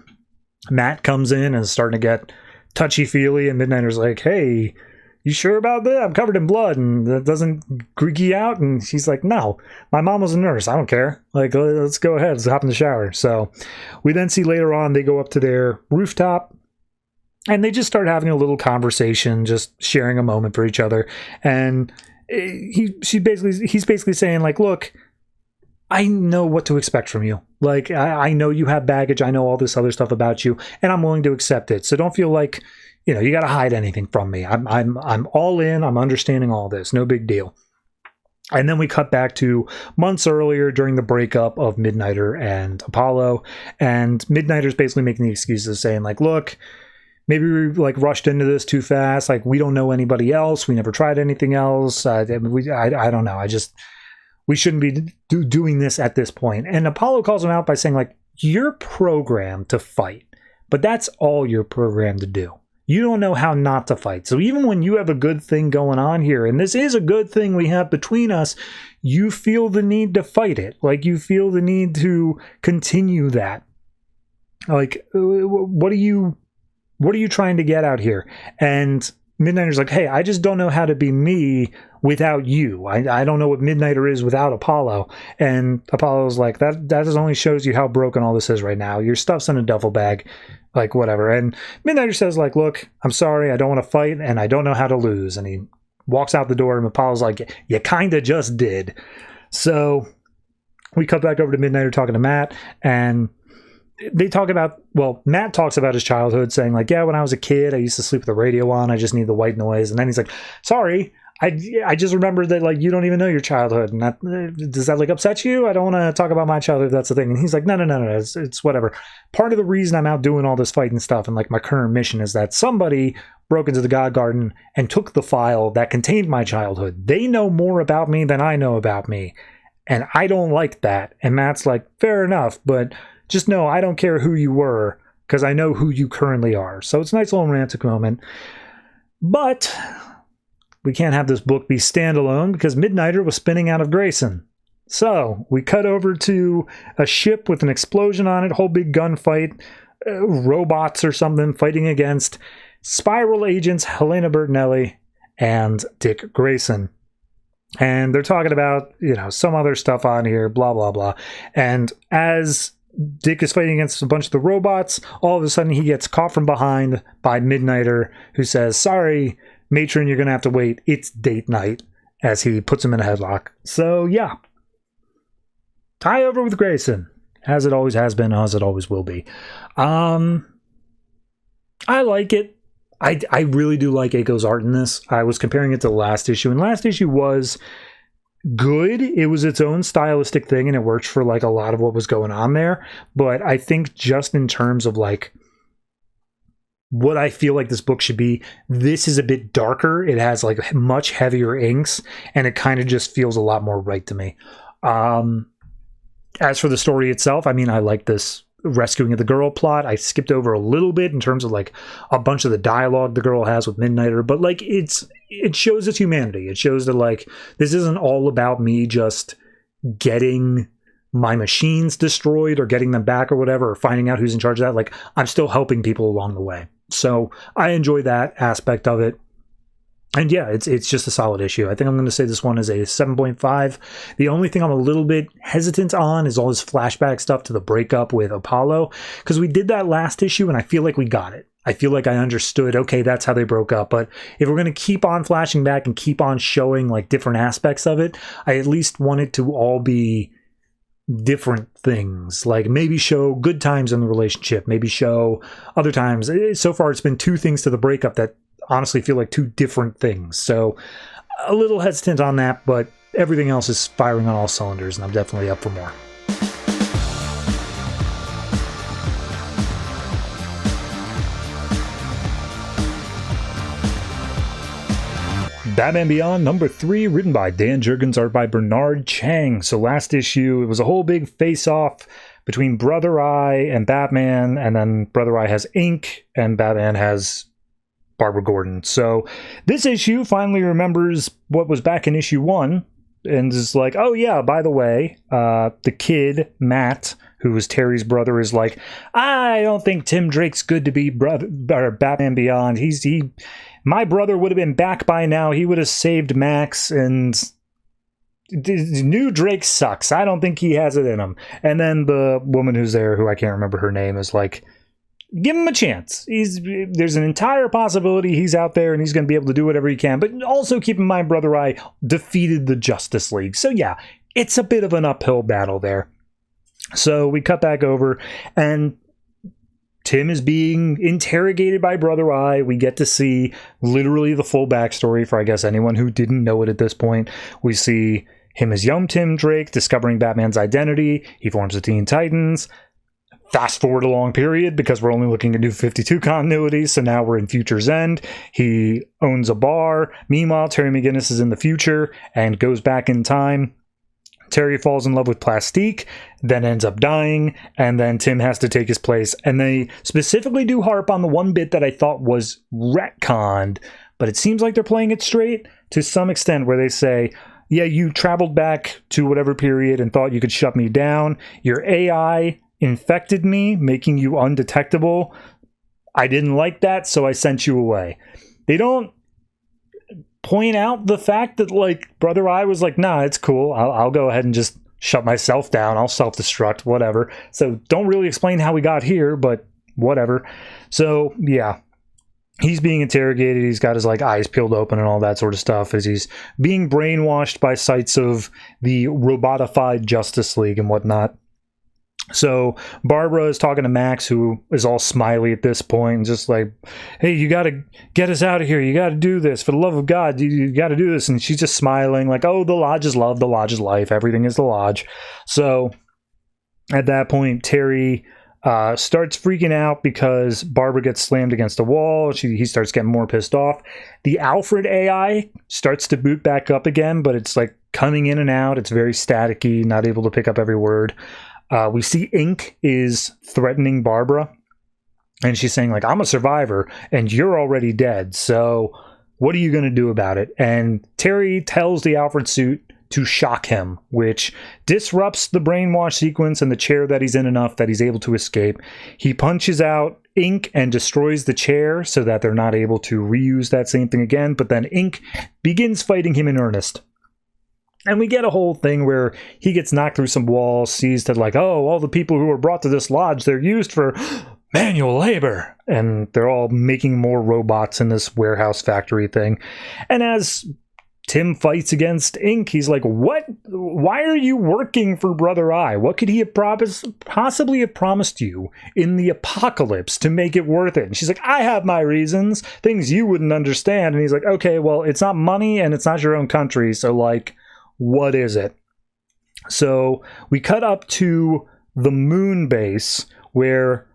Matt comes in and is starting to get touchy-feely, and Midnighter's like, hey, you sure about that? I'm covered in blood, and that doesn't creak you out? And she's like, no, my mom was a nurse. I don't care. Like, let's go ahead. Let's hop in the shower. So we then see later on, they go up to their rooftop, and they just start having a little conversation, just sharing a moment for each other. And he's basically saying like, look, I know what to expect from you. Like, I know you have baggage. I know all this other stuff about you, and I'm willing to accept it. So don't feel like, you got to hide anything from me. I'm all in. I'm understanding all this. No big deal. And then we cut back to months earlier during the breakup of Midnighter and Apollo. And Midnighter's basically making the excuses, saying like, look, maybe we like rushed into this too fast. Like, we don't know anybody else. We never tried anything else. I don't know. We shouldn't be doing this at this point. And Apollo calls him out by saying like, you're programmed to fight, but that's all you're programmed to do. You don't know how not to fight. So even when you have a good thing going on here, and this is a good thing we have between us, you feel the need to fight it. Like, you feel the need to continue that. Like, what are you trying to get out here? And Midnighter's like, hey, I just don't know how to be me without you. I don't know what Midnighter is without Apollo. And Apollo's like, that just only shows you how broken all this is right now. Your stuff's in a duffel bag. Like, whatever. And Midnighter says, like, look, I'm sorry, I don't want to fight, and I don't know how to lose. And he walks out the door, and Apollo's like, you kind of just did. So we cut back over to Midnighter talking to Matt, and they talk about, well, Matt talks about his childhood, saying, like, yeah, when I was a kid, I used to sleep with the radio on, I just need the white noise. And then he's like, sorry, I just remembered that, like, you don't even know your childhood. And does that, like, upset you? I don't want to talk about my childhood. That's the thing. And he's like, no, it's whatever. Part of the reason I'm out doing all this fighting stuff and, like, my current mission is that somebody broke into the God Garden and took the file that contained my childhood. They know more about me than I know about me. And I don't like that. And Matt's like, fair enough, but just know I don't care who you were because I know who you currently are. So it's a nice little romantic moment. But we can't have this book be standalone because Midnighter was spinning out of Grayson. So we cut over to a ship with an explosion on it, whole big gunfight, robots or something fighting against Spiral agents Helena Bertinelli and Dick Grayson. And they're talking about, some other stuff on here, blah, blah, blah. And as Dick is fighting against a bunch of the robots, all of a sudden he gets caught from behind by Midnighter, who says, "Sorry, Matron, you're going to have to wait. It's date night," as he puts him in a headlock. So, yeah. Tie over with Grayson, as it always has been, as it always will be. I like it. I really do like Aiko's art in this. I was comparing it to the last issue, and last issue was good. It was its own stylistic thing, and it worked for like a lot of what was going on there. But I think just in terms of like what I feel like this book should be, this is a bit darker. It has like much heavier inks, and it kind of just feels a lot more right to me. As for the story itself, I mean, I like this rescuing of the girl plot. I skipped over a little bit in terms of like a bunch of the dialogue the girl has with Midnighter, but like it shows its humanity. It shows that like this isn't all about me just getting my machines destroyed or getting them back or whatever, or finding out who's in charge of that. Like, I'm still helping people along the way. So I enjoy that aspect of it. And yeah, it's just a solid issue. I think I'm going to say this one is a 7.5. The only thing I'm a little bit hesitant on is all this flashback stuff to the breakup with Apollo, because we did that last issue and I feel like we got it. I feel like I understood, okay, that's how they broke up. But if we're going to keep on flashing back and keep on showing like different aspects of it, I at least want it to all be different things. Like maybe show good times in the relationship, maybe show other times. So far it's been two things to the breakup that honestly feel like two different things. So a little hesitant on that, but everything else is firing on all cylinders, and I'm definitely up for more. Batman Beyond number 3, written by Dan Jurgens, art by Bernard Chang. So last issue, it was a whole big face-off between Brother Eye and Batman, and then Brother Eye has ink, and Batman has Barbara Gordon. So this issue finally remembers what was back in issue 1 and is like, oh yeah, by the way, the kid, Matt, who was Terry's brother, is like, I don't think Tim Drake's good to be Batman Beyond. My brother would have been back by now. He would have saved Max, and new Drake sucks. I don't think he has it in him. And then the woman who's there, who I can't remember her name, is like, give him a chance. There's an entire possibility he's out there and he's going to be able to do whatever he can. But also keep in mind, Brother Eye defeated the Justice League. So yeah, it's a bit of an uphill battle there. So we cut back over, and Tim is being interrogated by Brother Eye. We get to see literally the full backstory for, I guess, anyone who didn't know it at this point. We see him as young Tim Drake discovering Batman's identity. He forms the Teen Titans. Fast forward a long period because we're only looking at New 52 continuity, so now we're in Future's End. He owns a bar. Meanwhile, Terry McGinnis is in the future and goes back in time. Terry falls in love with Plastique, then ends up dying, and then Tim has to take his place. And they specifically do harp on the one bit that I thought was retconned, but it seems like they're playing it straight to some extent, where they say, yeah, you traveled back to whatever period and thought you could shut me down. Your AI infected me, making you undetectable. I didn't like that, so I sent you away. They don't point out the fact that, like, Brother Eye was like, nah, it's cool. I'll go ahead and just shut myself down. I'll self-destruct, whatever. So don't really explain how we got here, but whatever. So, yeah. He's being interrogated. He's got his like eyes peeled open and all that sort of stuff as he's being brainwashed by sights of the robotified Justice League and whatnot. So Barbara is talking to Max, who is all smiley at this point, and just like, hey, you got to get us out of here. You got to do this. For the love of God, you got to do this. And she's just smiling like, oh, the Lodge is love. The Lodge is life. Everything is the Lodge. So at that point, Terry starts freaking out because Barbara gets slammed against a wall. He starts getting more pissed off. The Alfred AI starts to boot back up again, but it's like coming in and out. It's very staticky, not able to pick up every word. We see Ink is threatening Barbara, and she's saying, like, I'm a survivor, and you're already dead, so what are you going to do about it? And Terry tells the Alfred suit to shock him, which disrupts the brainwash sequence and the chair that he's in enough that he's able to escape. He punches out Ink and destroys the chair so that they're not able to reuse that same thing again, but then Ink begins fighting him in earnest. And we get a whole thing where he gets knocked through some walls, sees that like, oh, all the people who were brought to this lodge, they're used for manual labor. And they're all making more robots in this warehouse factory thing. And as Tim fights against Ink, he's like, what? Why are you working for Brother Eye? What could he have possibly have promised you in the apocalypse to make it worth it? And she's like, I have my reasons, things you wouldn't understand. And he's like, okay, well, it's not money and it's not your own country. So like, what is it? So we cut up to the moon base where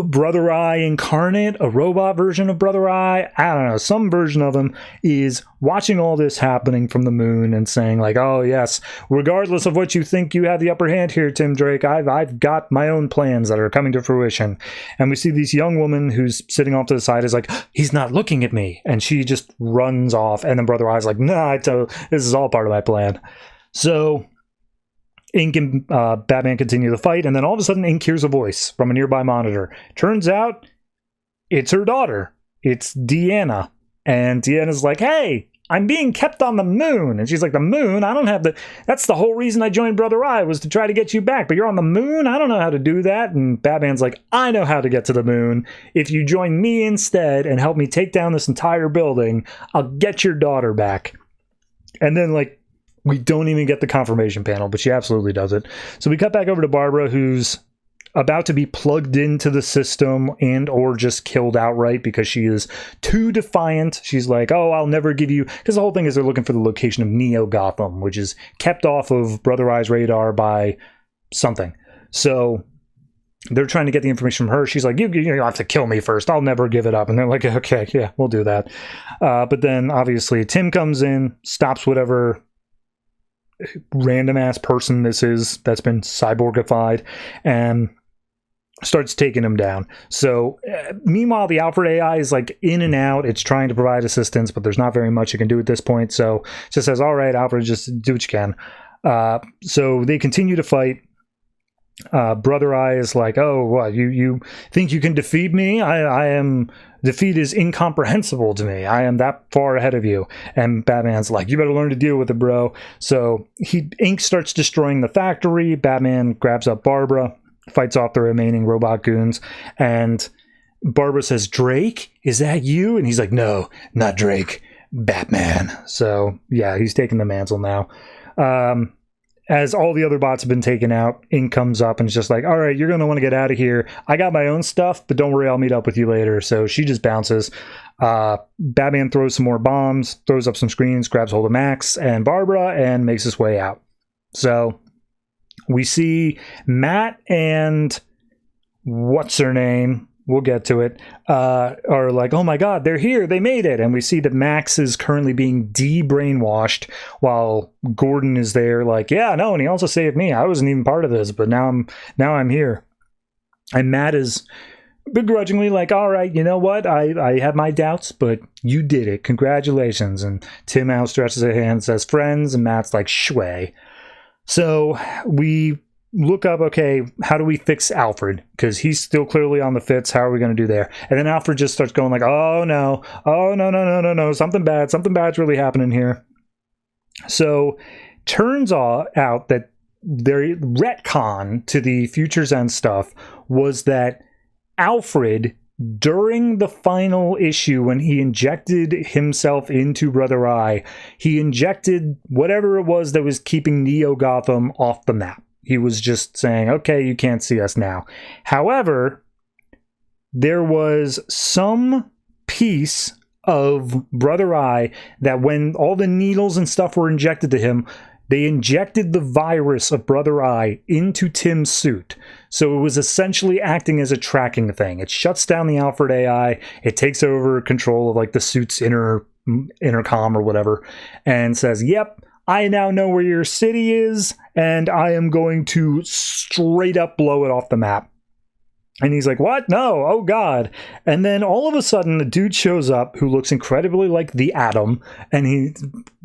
Brother Eye incarnate, a robot version of Brother Eye, I don't know, some version of him is watching all this happening from the moon and saying like, oh yes, regardless of what you think you have the upper hand here, Tim Drake, I've got my own plans that are coming to fruition. And we see this young woman who's sitting off to the side is like, he's not looking at me. And she just runs off. And then Brother Eye's like, nah, this is all part of my plan. So Ink and Batman continue the fight, and then all of a sudden Ink hears a voice from a nearby monitor. Turns out it's her daughter. It's Deanna. And Deanna's like, hey, I'm being kept on the moon. And she's like, the moon? I don't have the... That's the whole reason I joined Brother Eye, was to try to get you back. But you're on the moon? I don't know how to do that. And Batman's like, I know how to get to the moon. If you join me instead and help me take down this entire building, I'll get your daughter back. And then, like, we don't even get the confirmation panel, but she absolutely does it. So we cut back over to Barbara, who's about to be plugged into the system and or just killed outright because she is too defiant. She's like, oh, I'll never give you... Because the whole thing is they're looking for the location of Neo Gotham, which is kept off of Brother Eye's radar by something. So they're trying to get the information from her. She's like, you have to kill me first. I'll never give it up. And they're like, okay, yeah, we'll do that. But then, obviously, Tim comes in, stops whatever random ass person this is that's been cyborgified, and starts taking him down. So meanwhile, the Alfred AI is like in and out. It's trying to provide assistance, but there's not very much it can do at this point. So it just says, all right, Alfred, just do what you can. So they continue to fight. Brother Eye is like, oh, what, you think you can defeat me? I am... Defeat is incomprehensible to me. I am that far ahead of you. And Batman's like, you better learn to deal with it, bro. So Ink starts destroying the factory. Batman grabs up Barbara, fights off the remaining robot goons, and Barbara says, Drake, is that you? And he's like, no, not Drake, Batman. So yeah, he's taking the mantle now. As all the other bots have been taken out, Ink comes up and is just like, all right, you're going to want to get out of here. I got my own stuff, but don't worry, I'll meet up with you later. So she just bounces. Batman throws some more bombs, throws up some screens, grabs hold of Max and Barbara, and makes his way out. So we see Matt and what's her name? We'll get to it. Are like, oh my god, they're here, they made it. And we see that Max is currently being de-brainwashed while Gordon is there like, yeah, no, and he also saved me. I wasn't even part of this, but now I'm here. And Matt is begrudgingly like, all right, you know what? I had my doubts, but you did it. Congratulations. And Tim out stretches his hand and says friends, and Matt's like, shway. So we look up, okay, how do we fix Alfred? Because he's still clearly on the fits. How are we going to do there? And then Alfred just starts going like, oh no, something bad's really happening here. So turns out that their retcon to the Future's End stuff was that Alfred, during the final issue when he injected himself into Brother Eye, he injected whatever it was that was keeping Neo Gotham off the map. He was just saying, okay, you can't see us now. However, there was some piece of Brother Eye that when all the needles and stuff were injected to him, they injected the virus of Brother Eye into Tim's suit. So it was essentially acting as a tracking thing. It shuts down the Alfred AI. It takes over control of like the suit's intercom or whatever, and says, yep, I now know where your city is, and I am going to straight up blow it off the map. And he's like, what? No, oh god. And then all of a sudden, the dude shows up who looks incredibly like the Atom, and he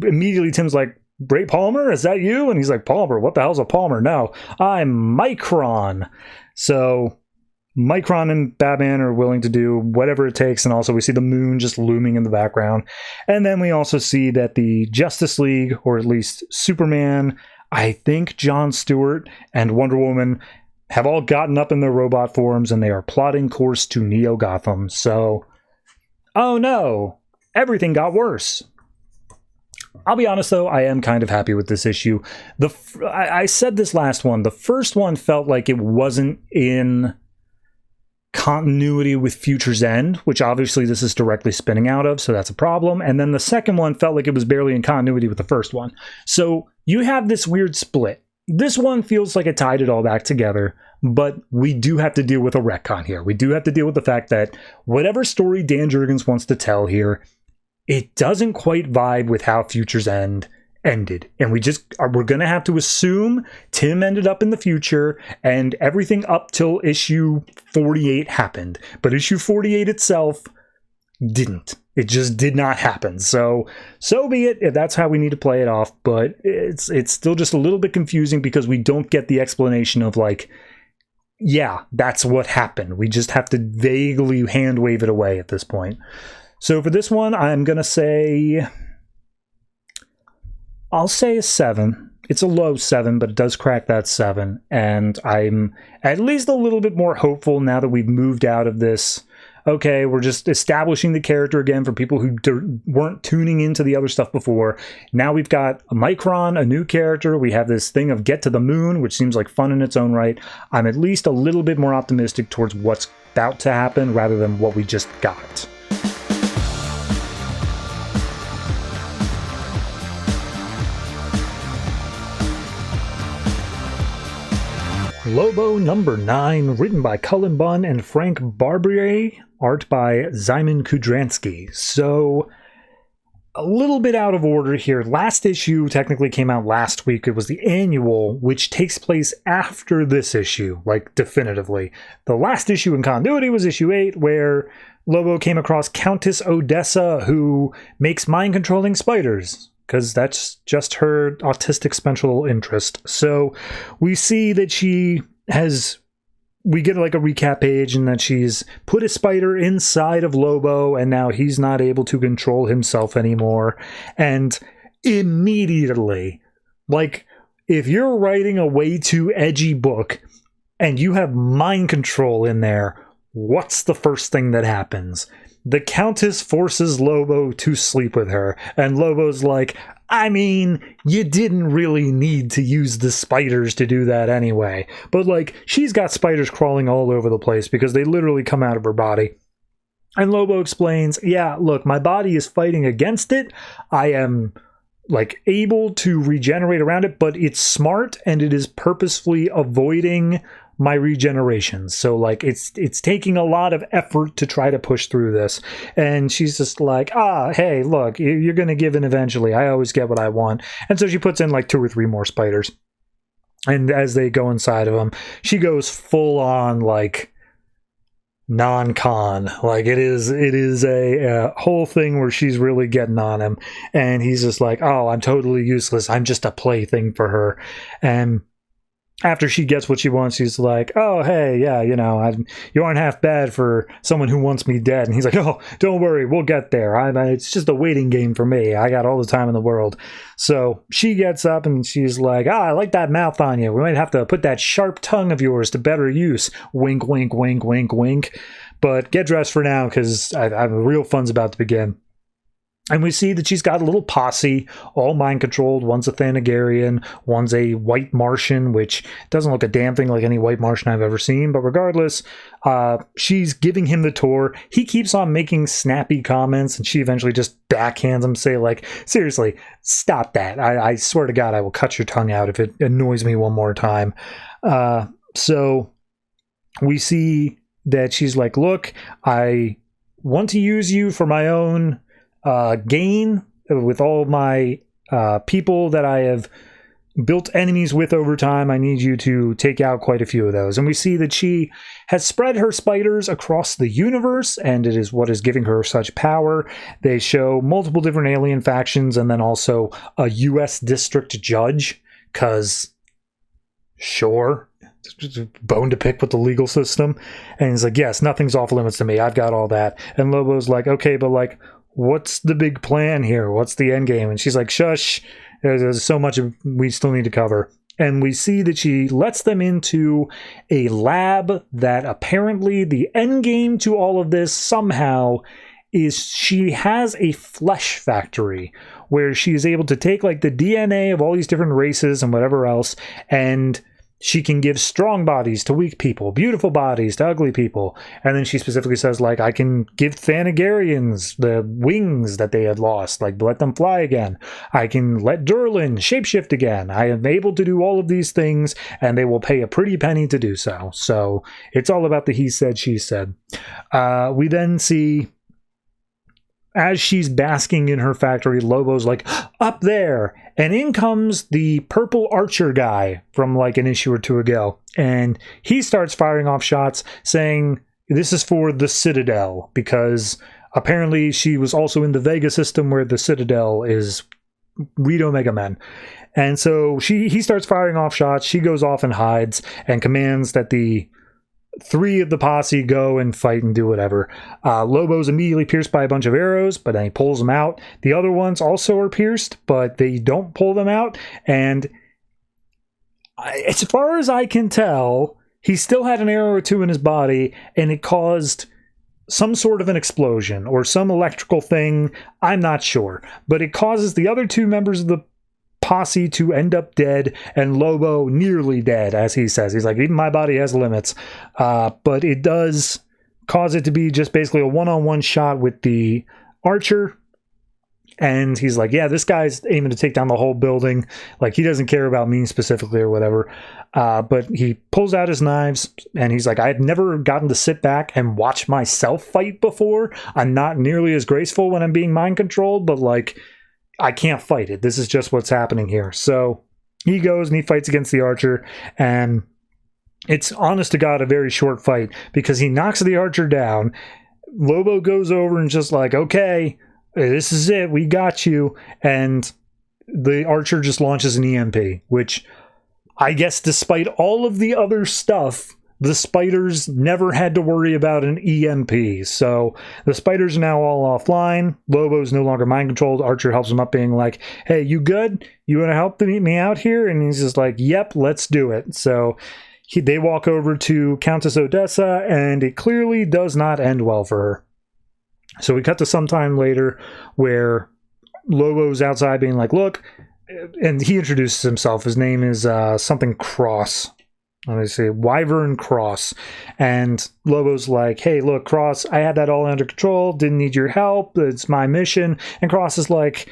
immediately, Tim's like, Ray Palmer, is that you? And he's like, Palmer, what the hell's a Palmer? No, I'm Micron. So Micron and Batman are willing to do whatever it takes, and also we see the moon just looming in the background. And then we also see that the Justice League, or at least Superman, I think Jon Stewart, and Wonder Woman have all gotten up in their robot forms, and they are plotting course to Neo-Gotham. So, oh no, everything got worse. I'll be honest, though, I am kind of happy with this issue. I said this last one. The first one felt like it wasn't in continuity with Future's End, which obviously this is directly spinning out of, so that's a problem. And then the second one felt like it was barely in continuity with the first one. So you have this weird split. This one feels like it tied it all back together, but we do have to deal with a retcon here. We do have to deal with the fact that whatever story Dan Jurgens wants to tell here, it doesn't quite vibe with how Future's End ended. And we're going to have to assume Tim ended up in the future and everything up till issue 48 happened. But issue 48 itself didn't. It just did not happen. So be it if that's how we need to play it off. But it's still just a little bit confusing because we don't get the explanation of like, yeah, that's what happened. We just have to vaguely hand wave it away at this point. So for this one, I'm going to say, I'll say a 7. It's a low 7, but it does crack that 7. And I'm at least a little bit more hopeful now that we've moved out of this. Okay, we're just establishing the character again for people who weren't tuning into the other stuff before. Now we've got a Micron, a new character. We have this thing of Get to the Moon, which seems like fun in its own right. I'm at least a little bit more optimistic towards what's about to happen rather than what we just got. Lobo number 9, written by Cullen, Bunn, and Frank Barbiere, art by Szymon Kudranski. So, a little bit out of order here. Last issue technically came out last week. It was the annual, which takes place after this issue, like definitively. The last issue in continuity was issue 8, where Lobo came across Countess Odessa, who makes mind-controlling spiders, because that's just her autistic special interest. So we see that we get like a recap page, and that she's put a spider inside of Lobo, and now he's not able to control himself anymore. And immediately, like, if you're writing a way too edgy book, and you have mind control in there, what's the first thing that happens? The Countess forces Lobo to sleep with her, and Lobo's like, I mean, you didn't really need to use the spiders to do that anyway. But, like, she's got spiders crawling all over the place because they literally come out of her body. And Lobo explains, yeah, look, my body is fighting against it. I am, like, able to regenerate around it, but it's smart and it is purposefully avoiding my regeneration. So, like, it's taking a lot of effort to try to push through this. And she's just like, hey, look, you're going to give in eventually. I always get what I want. And so she puts in like 2 or 3 more spiders. And as they go inside of them, she goes full on like non-con. Like it is a whole thing where she's really getting on him. And he's just like, oh, I'm totally useless. I'm just a plaything for her. And after she gets what she wants, she's like, oh, hey, yeah, you know, you aren't half bad for someone who wants me dead. And he's like, oh, don't worry, we'll get there. It's just a waiting game for me. I got all the time in the world. So she gets up and she's like, I like that mouth on you. We might have to put that sharp tongue of yours to better use. Wink, wink, wink, wink, wink. But get dressed for now because the real fun's about to begin. And we see that she's got a little posse, all mind-controlled. One's a Thanagarian, one's a white Martian, which doesn't look a damn thing like any white Martian I've ever seen. But regardless, she's giving him the tour. He keeps on making snappy comments, and she eventually just backhands him, say like, seriously, stop that. I swear to God, I will cut your tongue out if it annoys me one more time. So we see that she's like, look, I want to use you for my own gain with all my people that I have built enemies with over time. I need you to take out quite a few of those. And we see that she has spread her spiders across the universe, and it is what is giving her such power. They show multiple different alien factions and then also a U.S. district judge, because sure, bone to pick with the legal system. And he's like, yes, nothing's off limits to me. I've got all that. And Lobo's like, okay, but like, what's the big plan here? What's the end game? And she's like, shush, there's so much we still need to cover. And we see that she lets them into a lab that apparently the end game to all of this somehow is she has a flesh factory where she is able to take like the DNA of all these different races and whatever else, and she can give strong bodies to weak people, beautiful bodies to ugly people. And then she specifically says, like, I can give Thanagarians the wings that they had lost, like let them fly again. I can let Durlin shapeshift again. I am able to do all of these things, and they will pay a pretty penny to do so. So it's all about the he said, she said. We then see, as she's basking in her factory, Lobo's like, up there! And in comes the purple archer guy from like an issue or two ago. And he starts firing off shots saying, this is for the Citadel, because apparently she was also in the Vega system where the Citadel is Reed Omega Men. And so he starts firing off shots. She goes off and hides and commands that the 3 of the posse go and fight and do whatever. Lobo's immediately pierced by a bunch of arrows, but then he pulls them out. The other ones also are pierced, but they don't pull them out. And as far as I can tell, he still had an arrow or two in his body, and it caused some sort of an explosion or some electrical thing. I'm not sure. But it causes the other 2 members of the posse to end up dead, and Lobo nearly dead, as he says. He's like, even my body has limits. But it does cause it to be just basically a one-on-one shot with the archer. And he's like, yeah, this guy's aiming to take down the whole building. Like, he doesn't care about me specifically or whatever. But he pulls out his knives, and he's like, I had never gotten to sit back and watch myself fight before. I'm not nearly as graceful when I'm being mind controlled, but like, I can't fight it. This is just what's happening here. So he goes and he fights against the archer, and it's honest to God a very short fight because he knocks the archer down. Lobo goes over and just like, okay, this is it. We got you. And the archer just launches an EMP, which I guess despite all of the other stuff, the spiders never had to worry about an EMP. So the spiders are now all offline. Lobo's no longer mind controlled. Archer helps him up, being like, hey, you good? You want to help me out here? And he's just like, yep, let's do it. So they walk over to Countess Odessa, and it clearly does not end well for her. So we cut to some time later where Lobo's outside being like, look, and he introduces himself. His name is something Cross. Let me see, Wyvern Cross. And Lobo's like, hey, look, Cross, I had that all under control, didn't need your help, it's my mission. And Cross is like,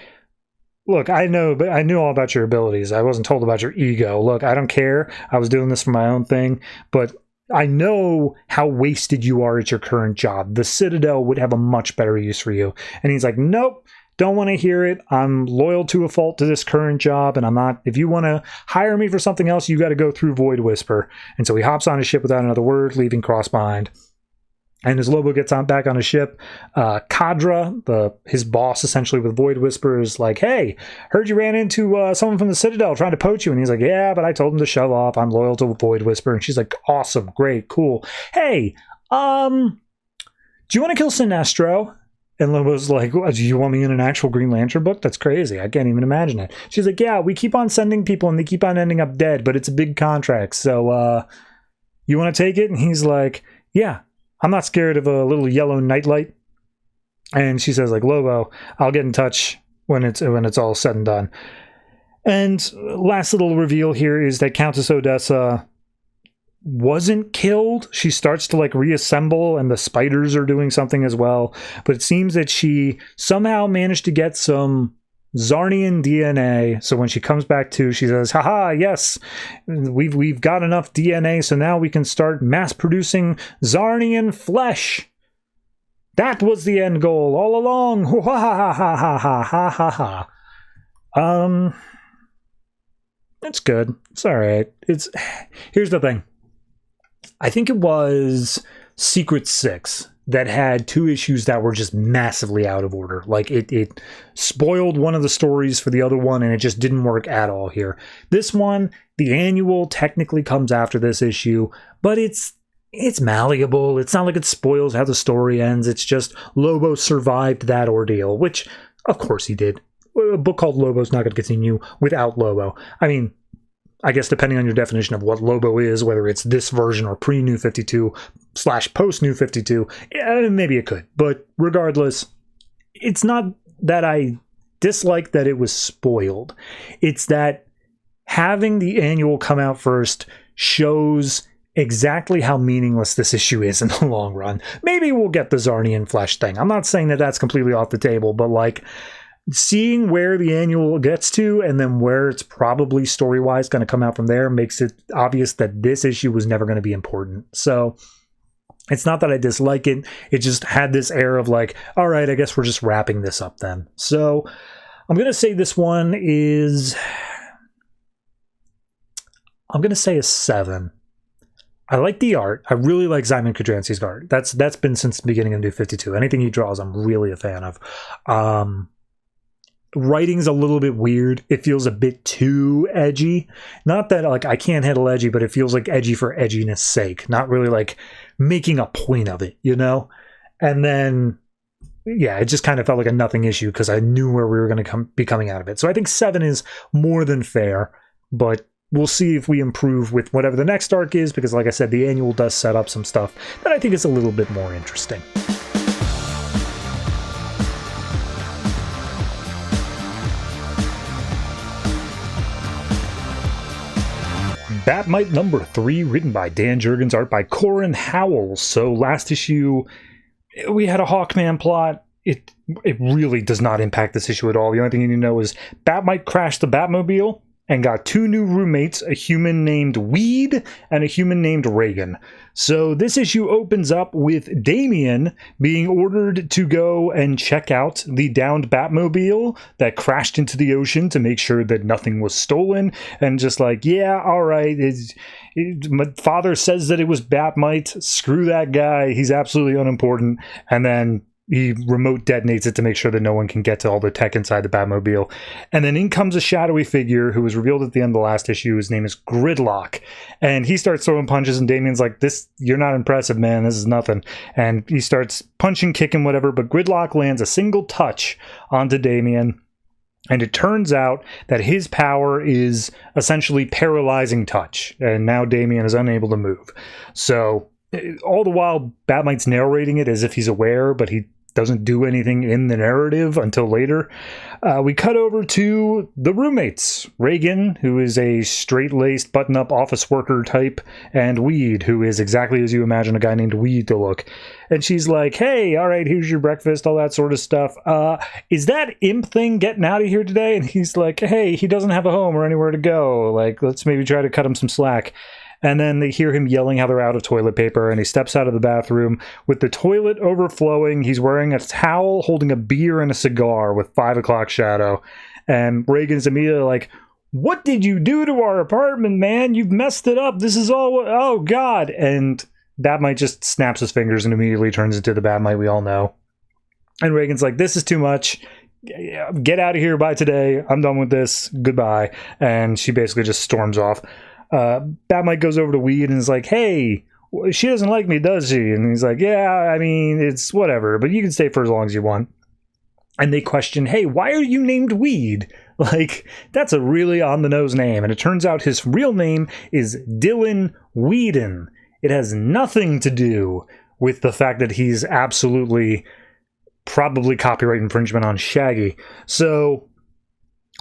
look, I knew all about your abilities. I wasn't told about your ego. Look, I don't care. I was doing this for my own thing, but I know how wasted you are at your current job. The Citadel would have a much better use for you. And he's like, nope. Don't want to hear it. I'm loyal to a fault to this current job, and I'm not. If you want to hire me for something else, you got to go through Void Whisper. And so he hops on his ship without another word, leaving Cross behind. And as Lobo gets back on his ship, Kadra, his boss essentially with Void Whisper, is like, hey, heard you ran into someone from the Citadel trying to poach you. And he's like, yeah, but I told him to shove off. I'm loyal to Void Whisper. And she's like, awesome, great, cool. Hey, do you want to kill Sinestro? And Lobo's like, do you want me in an actual Green Lantern book? That's crazy. I can't even imagine it. She's like, yeah, we keep on sending people and they keep on ending up dead, but it's a big contract. So you want to take it? And he's like, yeah, I'm not scared of a little yellow nightlight. And she says, like, Lobo, I'll get in touch when it's all said and done. And last little reveal here is that Countess Odessa wasn't killed. She starts to like reassemble, and the spiders are doing something as well. But it seems that she somehow managed to get some Zarnian DNA. So when she comes back to, she says, haha, yes, we've got enough DNA, so now we can start mass producing Zarnian flesh. That was the end goal all along. Ha ha ha ha ha ha ha. It's good. It's all right. Here's the thing. I think it was Secret 6 that had 2 issues that were just massively out of order. Like it spoiled one of the stories for the other one, and it just didn't work at all here. This one, the annual technically comes after this issue, but it's malleable. It's not like it spoils how the story ends. It's just Lobo survived that ordeal, which of course he did. A book called Lobo's not going to continue without Lobo. I mean, I guess depending on your definition of what Lobo is, whether it's this version or pre-New 52 / post-New 52, maybe it could. But regardless, it's not that I dislike that it was spoiled. It's that having the annual come out first shows exactly how meaningless this issue is in the long run. Maybe we'll get the Zarnian Flesh thing. I'm not saying that that's completely off the table, but like, seeing where the annual gets to and then where it's probably story-wise going to come out from there makes it obvious that this issue was never going to be important. So it's not that I dislike it. It just had this air of like, all right, I guess we're just wrapping this up then. So I'm going to say this one is, I'm going to say a 7. I like the art. I really like Szymon Kudranski's art. That's been since the beginning of New 52. Anything he draws, I'm really a fan of. Writing's a little bit weird. It feels a bit too edgy. Not that like I can't handle edgy, but it feels like edgy for edginess sake. Not really like making a point of it, you know? And then, yeah, it just kind of felt like a nothing issue because I knew where we were going to be coming out of it. So I think 7 is more than fair, but we'll see if we improve with whatever the next arc is, because like I said, the annual does set up some stuff that I think is a little bit more interesting. Bat-Mite number 3, written by Dan Jurgens, art by Corin, Howell. So last issue, we had a Hawkman plot. It really does not impact this issue at all. The only thing you need to know is Bat-Mite crashed the Batmobile and got 2 new roommates, a human named Weed and a human named Reagan. So this issue opens up with Damian being ordered to go and check out the downed Batmobile that crashed into the ocean to make sure that nothing was stolen. And just like, yeah, all right, my father says that it was Bat-Mite. Screw that guy. He's absolutely unimportant. And then he remote detonates it to make sure that no one can get to all the tech inside the Batmobile. And then in comes a shadowy figure who was revealed at the end of the last issue. His name is Gridlock. And he starts throwing punches, and Damian's like, you're not impressive, man. This is nothing. And he starts punching, kicking, whatever. But Gridlock lands a single touch onto Damian. And it turns out that his power is essentially paralyzing touch. And now Damian is unable to move. So all the while, Bat-Mite's narrating it as if he's aware, but he doesn't do anything in the narrative until later. We cut over to the roommates. Reagan, who is a straight-laced, button-up office worker type, and Weed, who is exactly as you imagine a guy named Weed to look. And she's like, hey, all right, here's your breakfast, all that sort of stuff. Is that imp thing getting out of here today? And he's like, hey, he doesn't have a home or anywhere to go. Like, let's maybe try to cut him some slack. And then they hear him yelling how they're out of toilet paper, and he steps out of the bathroom with the toilet overflowing. He's wearing a towel, holding a beer and a cigar with 5 o'clock shadow. And Reagan's immediately like, what did you do to our apartment, man? You've messed it up. This is all, oh God. And Bat-Mite just snaps his fingers and immediately turns into the Bat-Mite we all know. And Reagan's like, this is too much. Get out of here by today. I'm done with this. Goodbye. And she basically just storms off. Bat-Mite goes over to Weed and is like, hey, she doesn't like me, does she? And he's like, yeah, I mean, it's whatever, but you can stay for as long as you want. And they question, hey, why are you named Weed? Like, that's a really on-the-nose name. And it turns out his real name is Dylan Whedon. It has nothing to do with the fact that he's absolutely probably copyright infringement on Shaggy. So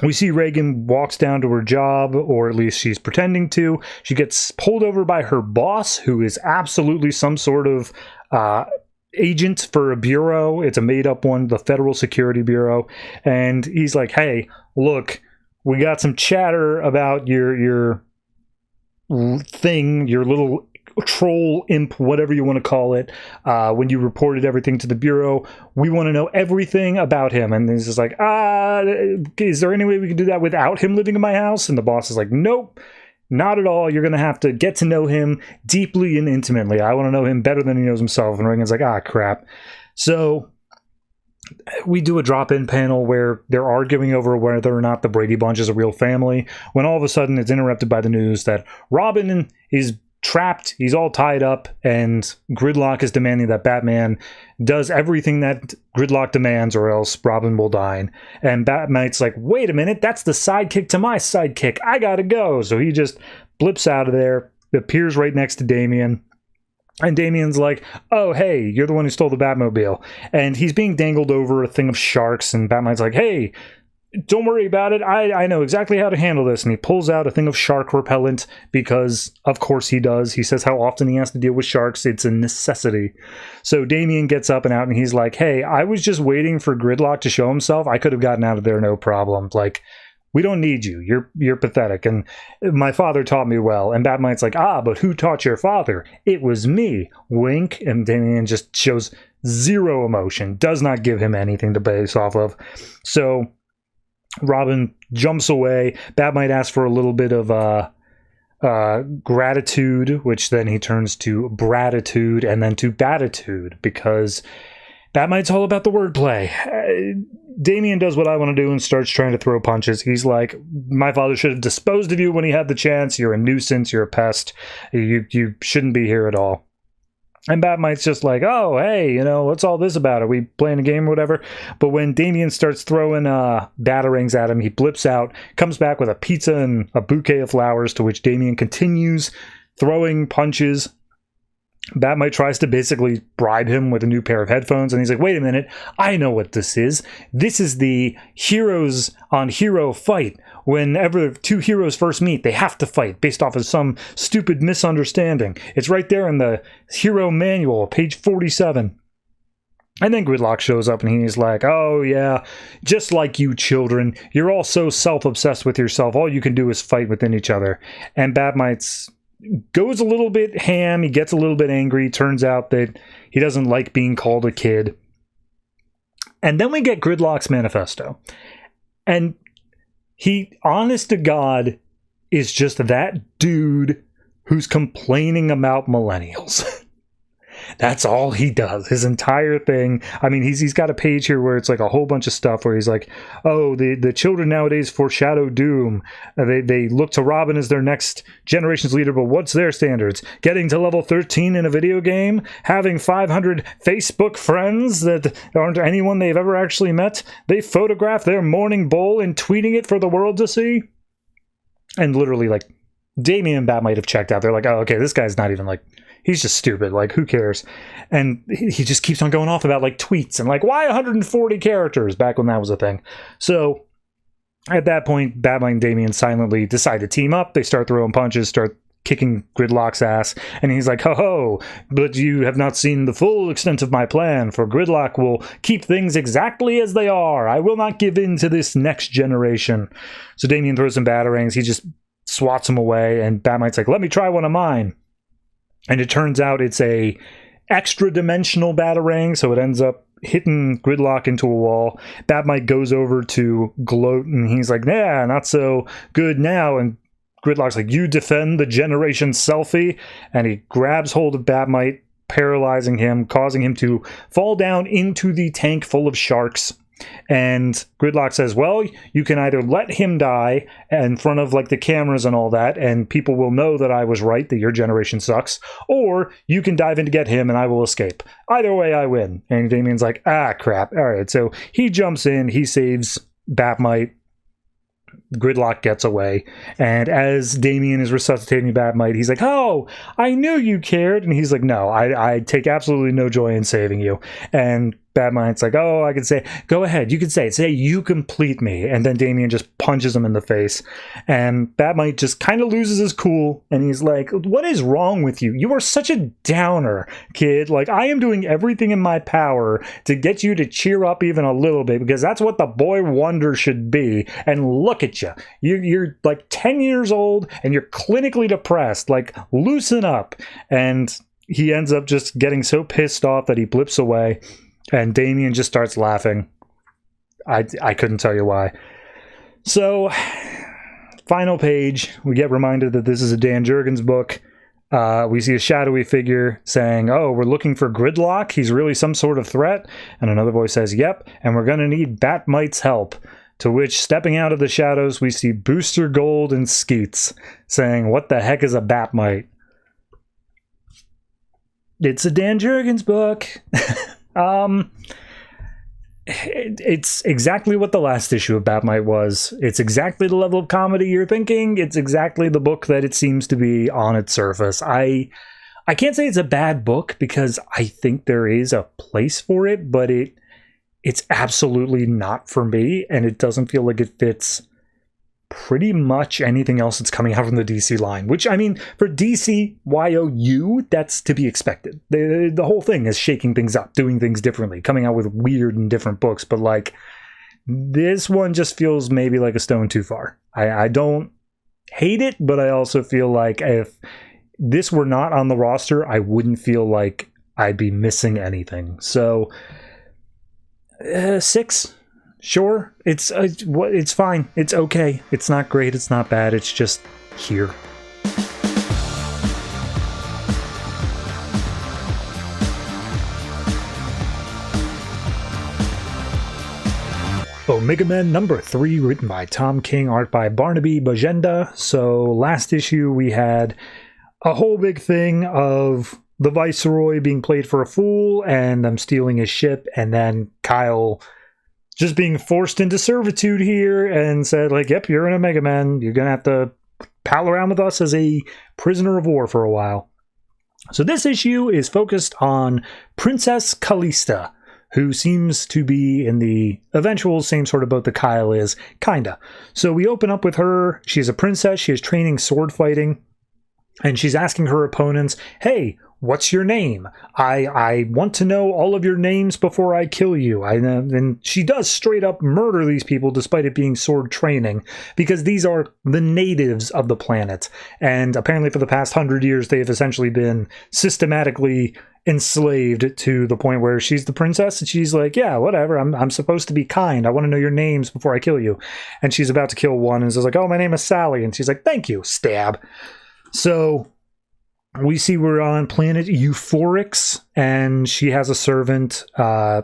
we see Reagan walks down to her job, or at least she's pretending to. She gets pulled over by her boss, who is absolutely some sort of agent for a bureau. It's a made-up one, the Federal Security Bureau. And he's like, hey, look, we got some chatter about your thing, your little troll imp, whatever you want to call it, when you reported everything to the Bureau. We want to know everything about him. And he's just like, is there any way we can do that without him living in my house? And the boss is like, nope. Not at all. You're going to have to get to know him deeply and intimately. I want to know him better than he knows himself. And Reagan's like, ah, crap. So we do a drop-in panel where they're arguing over whether or not the Brady Bunch is a real family, when all of a sudden it's interrupted by the news that Robin is trapped, he's all tied up, and Gridlock is demanding that Batman does everything that Gridlock demands or else Robin will die. And Bat-Mite's like, wait a minute, that's the sidekick to my sidekick, I gotta go. So he just blips out of there, appears right next to Damian, and Damian's like, oh, hey, you're the one who stole the Batmobile. And he's being dangled over a thing of sharks, and Bat-Mite's like, hey, don't worry about it. I know exactly how to handle this. And he pulls out a thing of shark repellent because, of course, he does. He says how often he has to deal with sharks. It's a necessity. So Damian gets up and out, and he's like, hey, I was just waiting for Gridlock to show himself. I could have gotten out of there no problem. Like, we don't need you. You're pathetic. And my father taught me well. And Bat-Mite's like, ah, but who taught your father? It was me. Wink. And Damian just shows zero emotion. Does not give him anything to base off of. So Robin jumps away. Bat-Mite asks for a little bit of gratitude, which then he turns to bratitude and then to batitude, because Bat-Mite's all about the wordplay. Damian does what I want to do and starts trying to throw punches. He's like, my father should have disposed of you when he had the chance. You're a nuisance. You're a pest. You shouldn't be here at all. And Bat-Mite's just like, oh, hey, what's all this about? Are we playing a game or whatever? But when Damian starts throwing batarangs at him, he blips out, comes back with a pizza and a bouquet of flowers, to which Damian continues throwing punches. Bat-Mite tries to basically bribe him with a new pair of headphones, and he's like, wait a minute, I know what this is. This is the heroes on hero fight. Whenever two heroes first meet, they have to fight based off of some stupid misunderstanding. It's right there in the hero manual, page 47. And then Gridlock shows up, and he's like, oh yeah, just like you children, you're all so self-obsessed with yourself, all you can do is fight within each other. And Bat-Mite's goes a little bit ham, he gets a little bit angry, turns out that he doesn't like being called a kid. And then we get Gridlock's manifesto. And he, honest to God, is just that dude who's complaining about millennials. That's all he does, his entire thing. I mean, he's got a page here where it's like a whole bunch of stuff where he's like, oh, the children nowadays foreshadow doom. They look to Robin as their next generation's leader, but what's their standards? Getting to level 13 in a video game? Having 500 Facebook friends that aren't anyone they've ever actually met? They photograph their morning bowl and tweeting it for the world to see? And literally, like, Damian and Bat might have checked out. They're like, oh, okay, this guy's not even like... He's just stupid. Like, who cares? And he just keeps on going off about, like, tweets and, like, why 140 characters back when that was a thing? So, at that point, Bat-Mite and Damian silently decide to team up. They start throwing punches, start kicking Gridlock's ass. And he's like, ho-ho, but you have not seen the full extent of my plan, for Gridlock will keep things exactly as they are. I will not give in to this next generation. So Damian throws some batarangs. He just swats him away. And Bat-Mite's like, let me try one of mine. And it turns out it's a extra-dimensional batarang, so it ends up hitting Gridlock into a wall. Bat-Mite goes over to gloat, and he's like, yeah, not so good now. And Gridlock's like, you defend the generation selfie? And he grabs hold of Bat-Mite, paralyzing him, causing him to fall down into the tank full of sharks. And Gridlock says, well, you can either let him die in front of like the cameras and all that, and people will know that I was right, that your generation sucks, or you can dive in to get him and I will escape. Either way, I win. And Damian's like, ah, crap. All right, so he jumps in, he saves Bat-Mite. Gridlock gets away, and as Damian is resuscitating Bat-Mite, he's like, oh, I knew you cared. And he's like, no, I take absolutely no joy in saving you. And Bat-Mite's like, oh, I can say, go ahead, you can say it. Say you complete me. And then Damian just punches him in the face. And Bat-Mite just kind of loses his cool. And he's like, what is wrong with you? You are such a downer, kid. Like, I am doing everything in my power to get you to cheer up even a little bit, because that's what the boy wonder should be. And look at you. You're like 10 years old and you're clinically depressed. Like, loosen up. And he ends up just getting so pissed off that he blips away. And Damian just starts laughing. I couldn't tell you why. So, final page, we get reminded that this is a Dan Jurgens book. We see a shadowy figure saying, oh, we're looking for Gridlock. He's really some sort of threat. And another voice says, yep, and we're going to need Bat-Mite's help. To which, stepping out of the shadows, we see Booster Gold and Skeets saying, what the heck is a Bat-Mite? It's a Dan Jurgens book. It's exactly what the last issue of Bat-Mite was. It's exactly the level of comedy you're thinking. It's exactly the book that it seems to be on its surface. I can't say it's a bad book because I think there is a place for it, but it's absolutely not for me, and it doesn't feel like it fits pretty much anything else that's coming out from the DC line, which, I mean, for DC YOU, that's to be expected. The whole thing is shaking things up, doing things differently, coming out with weird and different books, but like, this one just feels maybe like a stone too far. I don't hate it, but I also feel like if this were not on the roster, I wouldn't feel like I'd be missing anything. So 6, sure, it's fine, it's okay, it's not great, it's not bad, it's just here. Omega Men number 3, written by Tom King, art by Barnaby, Bagenda. So last issue we had a whole big thing of the Viceroy being played for a fool and them stealing his ship, and then Kyle just being forced into servitude here and said, like, yep, you're an Omega Man. You're going to have to pal around with us as a prisoner of war for a while. So this issue is focused on Princess Callista, who seems to be in the eventual same sort of boat that Kyle is, kinda. So we open up with her. She's a princess. She is training sword fighting. And she's asking her opponents, hey, what's your name? I want to know all of your names before I kill you. And she does straight up murder these people despite it being sword training, because these are the natives of the planet. And apparently for the past 100 years, they've essentially been systematically enslaved to the point where she's the princess and she's like, yeah, whatever, I'm supposed to be kind. I want to know your names before I kill you. And she's about to kill one and says like, oh, my name is Sally. And she's like, thank you, stab. So we see we're on planet Euphorix, and she has a servant, I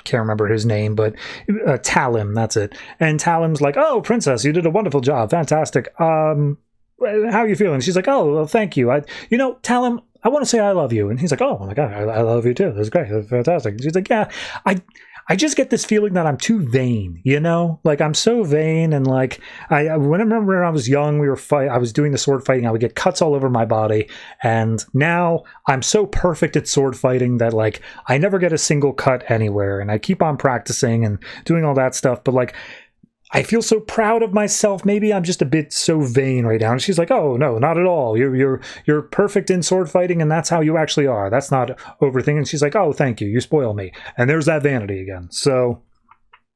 can't remember his name, but Talim, that's it. And Talim's like, oh, princess, you did a wonderful job, fantastic. How are you feeling? She's like, oh, well, thank you. Talim, I want to say I love you. And he's like, oh my God, I love you too. That's great, that's fantastic. And she's like, yeah, I just get this feeling that I'm too vain, you know? Like, I'm so vain, and like, I remember when I was young, I was doing the sword fighting, I would get cuts all over my body, and now I'm so perfect at sword fighting that, like, I never get a single cut anywhere, and I keep on practicing and doing all that stuff, but like, I feel so proud of myself. Maybe I'm just a bit so vain right now. And she's like, oh, no, not at all. You're perfect in sword fighting, and that's how you actually are. That's not overthinking. And she's like, oh, thank you. You spoil me. And there's that vanity again. So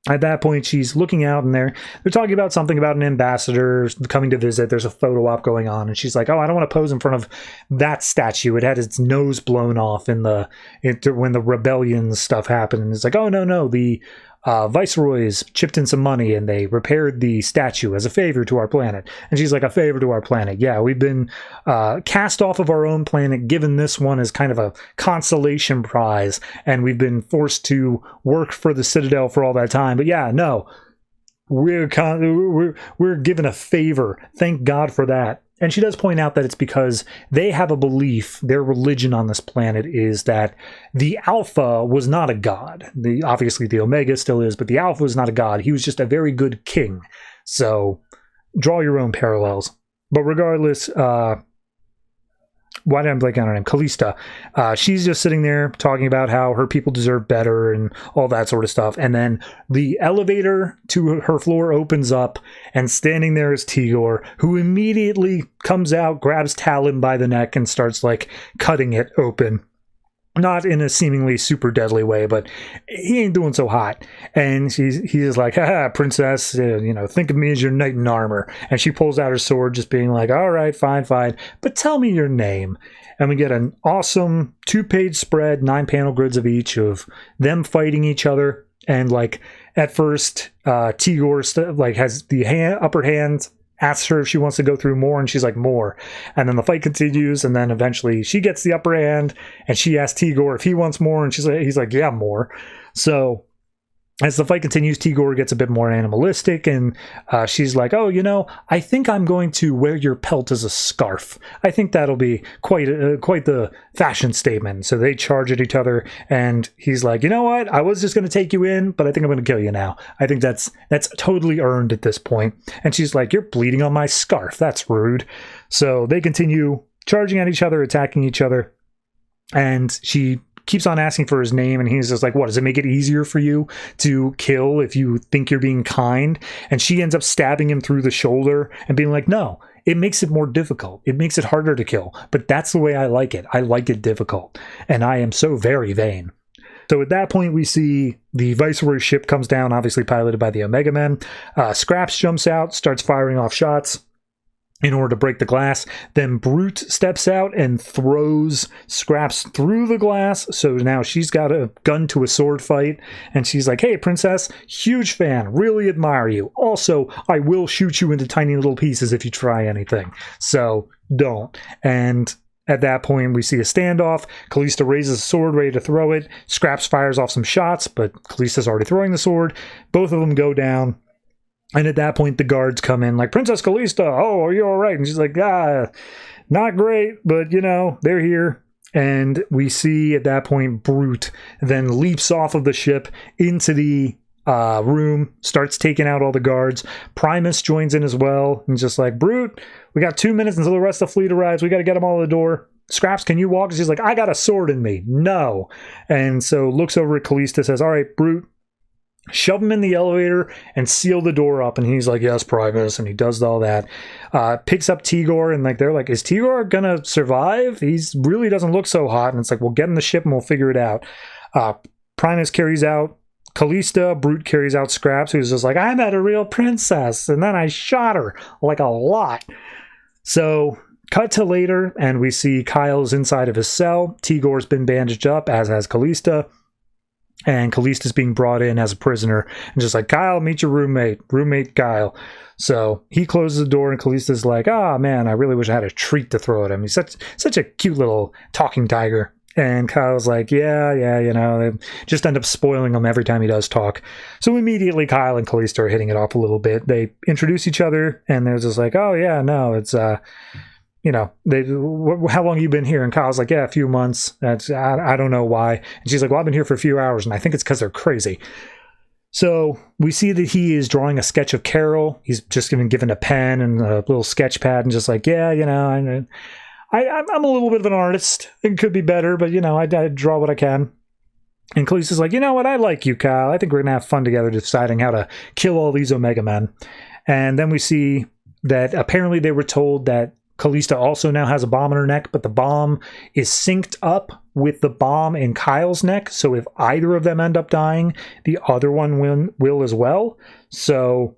at that point, she's looking out, and they're talking about something about an ambassador coming to visit. There's a photo op going on, and she's like, oh, I don't want to pose in front of that statue. It had its nose blown off when the rebellion stuff happened. And it's like, oh, no, the Viceroys chipped in some money and they repaired the statue as a favor to our planet. And she's like, a favor to our planet? Yeah, we've been cast off of our own planet, given this one as kind of a consolation prize, and we've been forced to work for the Citadel for all that time. But yeah, no, we're given a favor. Thank God for that. And she does point out that it's because they have a belief, their religion on this planet is that the Alpha was not a god. Obviously the Omega still is, but the Alpha was not a god. He was just a very good king. So draw your own parallels. But regardless, why did I blank on her name? Callista. She's just sitting there talking about how her people deserve better and all that sort of stuff. And then the elevator to her floor opens up, and standing there is Tigor, who immediately comes out, grabs Talon by the neck, and starts like cutting it open. Not in a seemingly super deadly way, but he ain't doing so hot. And he's like, haha, princess, think of me as your knight in armor. And she pulls out her sword, just being like, all right, fine, but tell me your name. And we get an awesome 2-page spread, 9 panel grids of each, of them fighting each other. And like, at first, Tigor has the upper hand, asks her if she wants to go through more, and she's like, more. And then the fight continues, and then eventually she gets the upper hand, and she asks Tigor if he wants more, and he's like, yeah, more. So as the fight continues, Tigor gets a bit more animalistic, and she's like, oh, I think I'm going to wear your pelt as a scarf. I think that'll be quite the fashion statement. So they charge at each other, and he's like, you know what? I was just going to take you in, but I think I'm going to kill you now. I think that's totally earned at this point. And she's like, you're bleeding on my scarf. That's rude. So they continue charging at each other, attacking each other, and she keeps on asking for his name, and he's just like, what, does it make it easier for you to kill if you think you're being kind? And she ends up stabbing him through the shoulder and being like, no, it makes it more difficult. It makes it harder to kill, but that's the way I like it. I like it difficult, and I am so very vain. So at that point, we see the Viceroy's ship comes down, obviously piloted by the Omega Men. Scraps jumps out, starts firing off shots in order to break the glass. Then Brute steps out and throws Scraps through the glass. So now she's got a gun to a sword fight. And she's like, hey, princess, huge fan, really admire you. Also, I will shoot you into tiny little pieces if you try anything. So don't. And at that point, we see a standoff. Callista raises a sword, ready to throw it. Scraps fires off some shots, but Callista's already throwing the sword. Both of them go down. And at that point, the guards come in like, Princess Callista, oh, are you all right? And she's like, not great, but, they're here. And we see at that point, Brute then leaps off of the ship into the room, starts taking out all the guards. Primus joins in as well. And just like, Brute, we got 2 minutes until the rest of the fleet arrives. We got to get them all to the door. Scraps, can you walk? And she's like, I got a sword in me. No. And so looks over at Callista, says, all right, Brute, shove him in the elevator and seal the door up. And he's like, yes, Primus. And he does all that. Picks up Tigor, and they're like, is Tigor gonna survive? He's really doesn't look so hot. And it's like, we'll get in the ship and we'll figure it out. Primus carries out Callista. Brute carries out Scraps, who's just like, I met a real princess, and then I shot her like a lot. So cut to later, and we see Kyle's inside of his cell. Tigor's been bandaged up, as has Callista. And Callista's being brought in as a prisoner. And just like, Kyle, meet your roommate Kyle. So he closes the door, and Callista's like, man, I really wish I had a treat to throw at him. He's such a cute little talking tiger. And Kyle's like, yeah, they just end up spoiling him every time he does talk. So immediately Kyle and Callista are hitting it off a little bit. They introduce each other, and they're just like, oh yeah, no, it's how long have you been here? And Kyle's like, yeah, a few months. I don't know why. And she's like, well, I've been here for a few hours, and I think it's because they're crazy. So we see that he is drawing a sketch of Carol. He's just been given a pen and a little sketch pad, and just like, yeah, I'm a little bit of an artist. It could be better, but I draw what I can. And Callista's like, you know what? I like you, Kyle. I think we're gonna have fun together deciding how to kill all these Omega Men. And then we see that apparently they were told that Callista also now has a bomb in her neck, but the bomb is synced up with the bomb in Kyle's neck. So if either of them end up dying, the other one will as well. So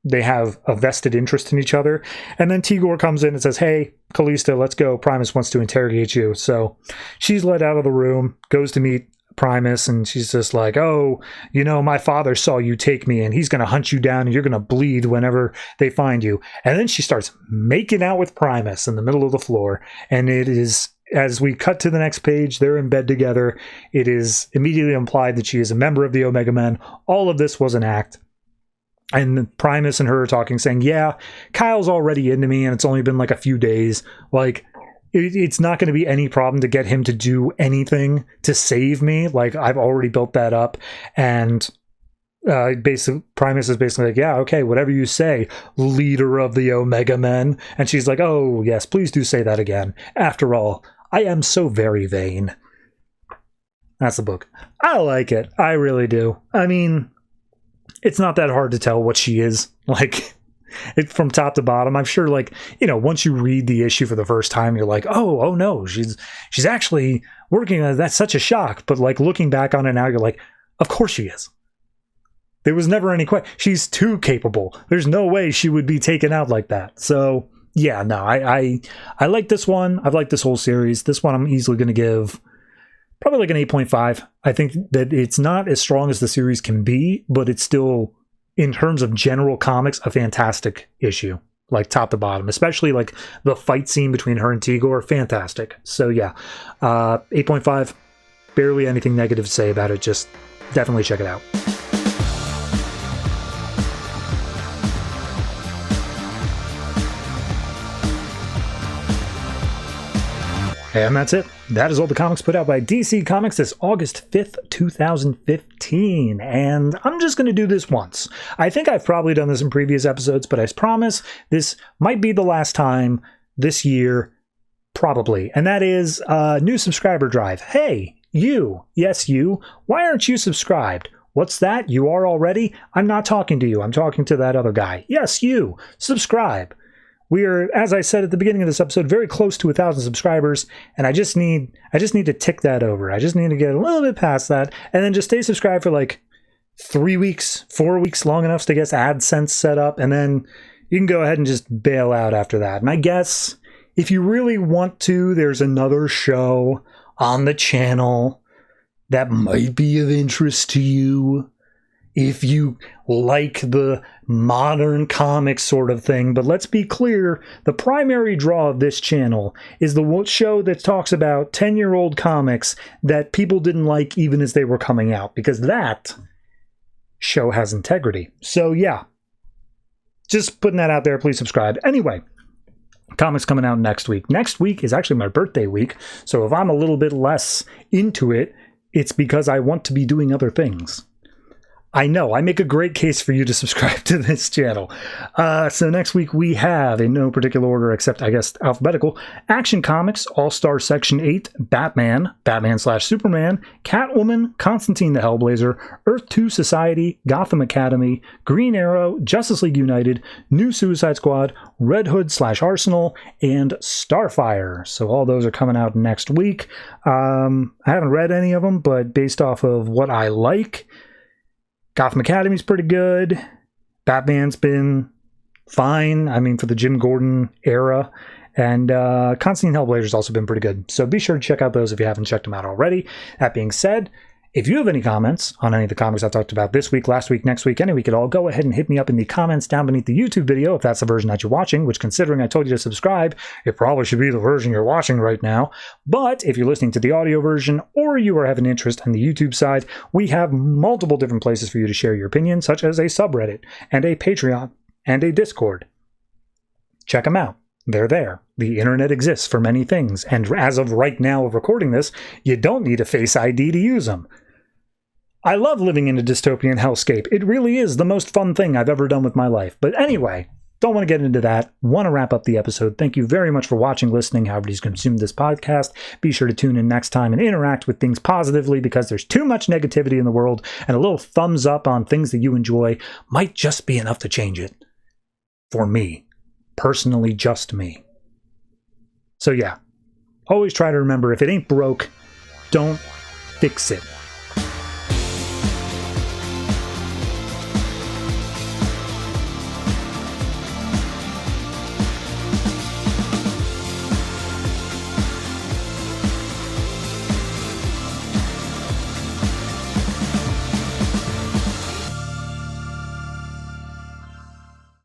they have a vested interest in each other. And then Tigor comes in and says, hey, Callista, let's go. Primus wants to interrogate you. So she's let out of the room, goes to meet Primus, and she's just like, oh, my father saw you take me, and he's going to hunt you down, and you're going to bleed whenever they find you. And then she starts making out with Primus in the middle of the floor. And it is, as we cut to the next page, they're in bed together. It is immediately implied that she is a member of the Omega Men. All of this was an act. And Primus and her are talking, saying, yeah, Kyle's already into me, and it's only been like a few days. Like, it's not going to be any problem to get him to do anything to save me. Like, I've already built that up. And Primus is basically like, yeah, okay, whatever you say, leader of the Omega Men. And she's like, oh, yes, please do say that again. After all, I am so very vain. That's the book. I like it. I really do. I mean, it's not that hard to tell what she is. Like, from top to bottom. I'm sure, once you read the issue for the first time, you're like, oh no, she's actually working. That's such a shock. But looking back on it now, you're like, of course she is. There was never any question. She's too capable. There's no way she would be taken out like that. So yeah, no, I like this one. I've liked this whole series. This one I'm easily going to give probably like an 8.5. I think that it's not as strong as the series can be, but it's still, in terms of general comics, a fantastic issue. like top to bottom, especially like the fight scene between her and Tigor. Fantastic. So yeah, 8.5. Barely anything negative to say about it. Just definitely check it out. And that's it. That is all the comics put out by DC Comics this August 5th, 2015. And I'm just going to do this once. I think I've probably done this in previous episodes, but I promise this might be the last time this year, probably. And that is new subscriber drive. Hey, you. Yes, you. Why aren't you subscribed? What's that? You are already? I'm not talking to you. I'm talking to that other guy. Yes, you. Subscribe. We are, as I said at the beginning of this episode, very close to 1,000 subscribers, and I just need to tick that over. I just need to get a little bit past that, and then just stay subscribed for like 3 weeks, 4 weeks, long enough to get AdSense set up, and then you can go ahead and just bail out after that. And I guess if you really want to, there's another show on the channel that might be of interest to you. If you like the modern comics sort of thing. But let's be clear, the primary draw of this channel is the show that talks about 10-year-old comics that people didn't like even as they were coming out, because that show has integrity. So yeah, just putting that out there. Please subscribe. Anyway, comics coming out next week. Next week is actually my birthday week, so if I'm a little bit less into it, it's because I want to be doing other things. I know, I make a great case for you to subscribe to this channel. So next week we have, in no particular order except, I guess, alphabetical, Action Comics, All-Star Section 8, Batman, Batman/Superman, Catwoman, Constantine the Hellblazer, Earth 2 Society, Gotham Academy, Green Arrow, Justice League United, New Suicide Squad, Red Hood/Arsenal, and Starfire. So all those are coming out next week. I haven't read any of them, but based off of what I like, Gotham Academy's pretty good. Batman's been fine. I mean, for the Jim Gordon era. And Constantine Hellblazer's also been pretty good. So be sure to check out those if you haven't checked them out already. That being said, if you have any comments on any of the comics I've talked about this week, last week, next week, any week at all, go ahead and hit me up in the comments down beneath the YouTube video if that's the version that you're watching, which, considering I told you to subscribe, it probably should be the version you're watching right now. But if you're listening to the audio version or you are having interest on the YouTube side, we have multiple different places for you to share your opinion, such as a subreddit and a Patreon and a Discord. Check them out. They're there. The internet exists for many things, and as of right now of recording this, you don't need a Face ID to use them. I love living in a dystopian hellscape. It really is the most fun thing I've ever done with my life. But anyway, don't want to get into that. Want to wrap up the episode. Thank you very much for watching, listening, however you've consumed this podcast. Be sure to tune in next time and interact with things positively, because there's too much negativity in the world, and a little thumbs up on things that you enjoy might just be enough to change it. For me. Personally, just me. So yeah, always try to remember, if it ain't broke, don't fix it.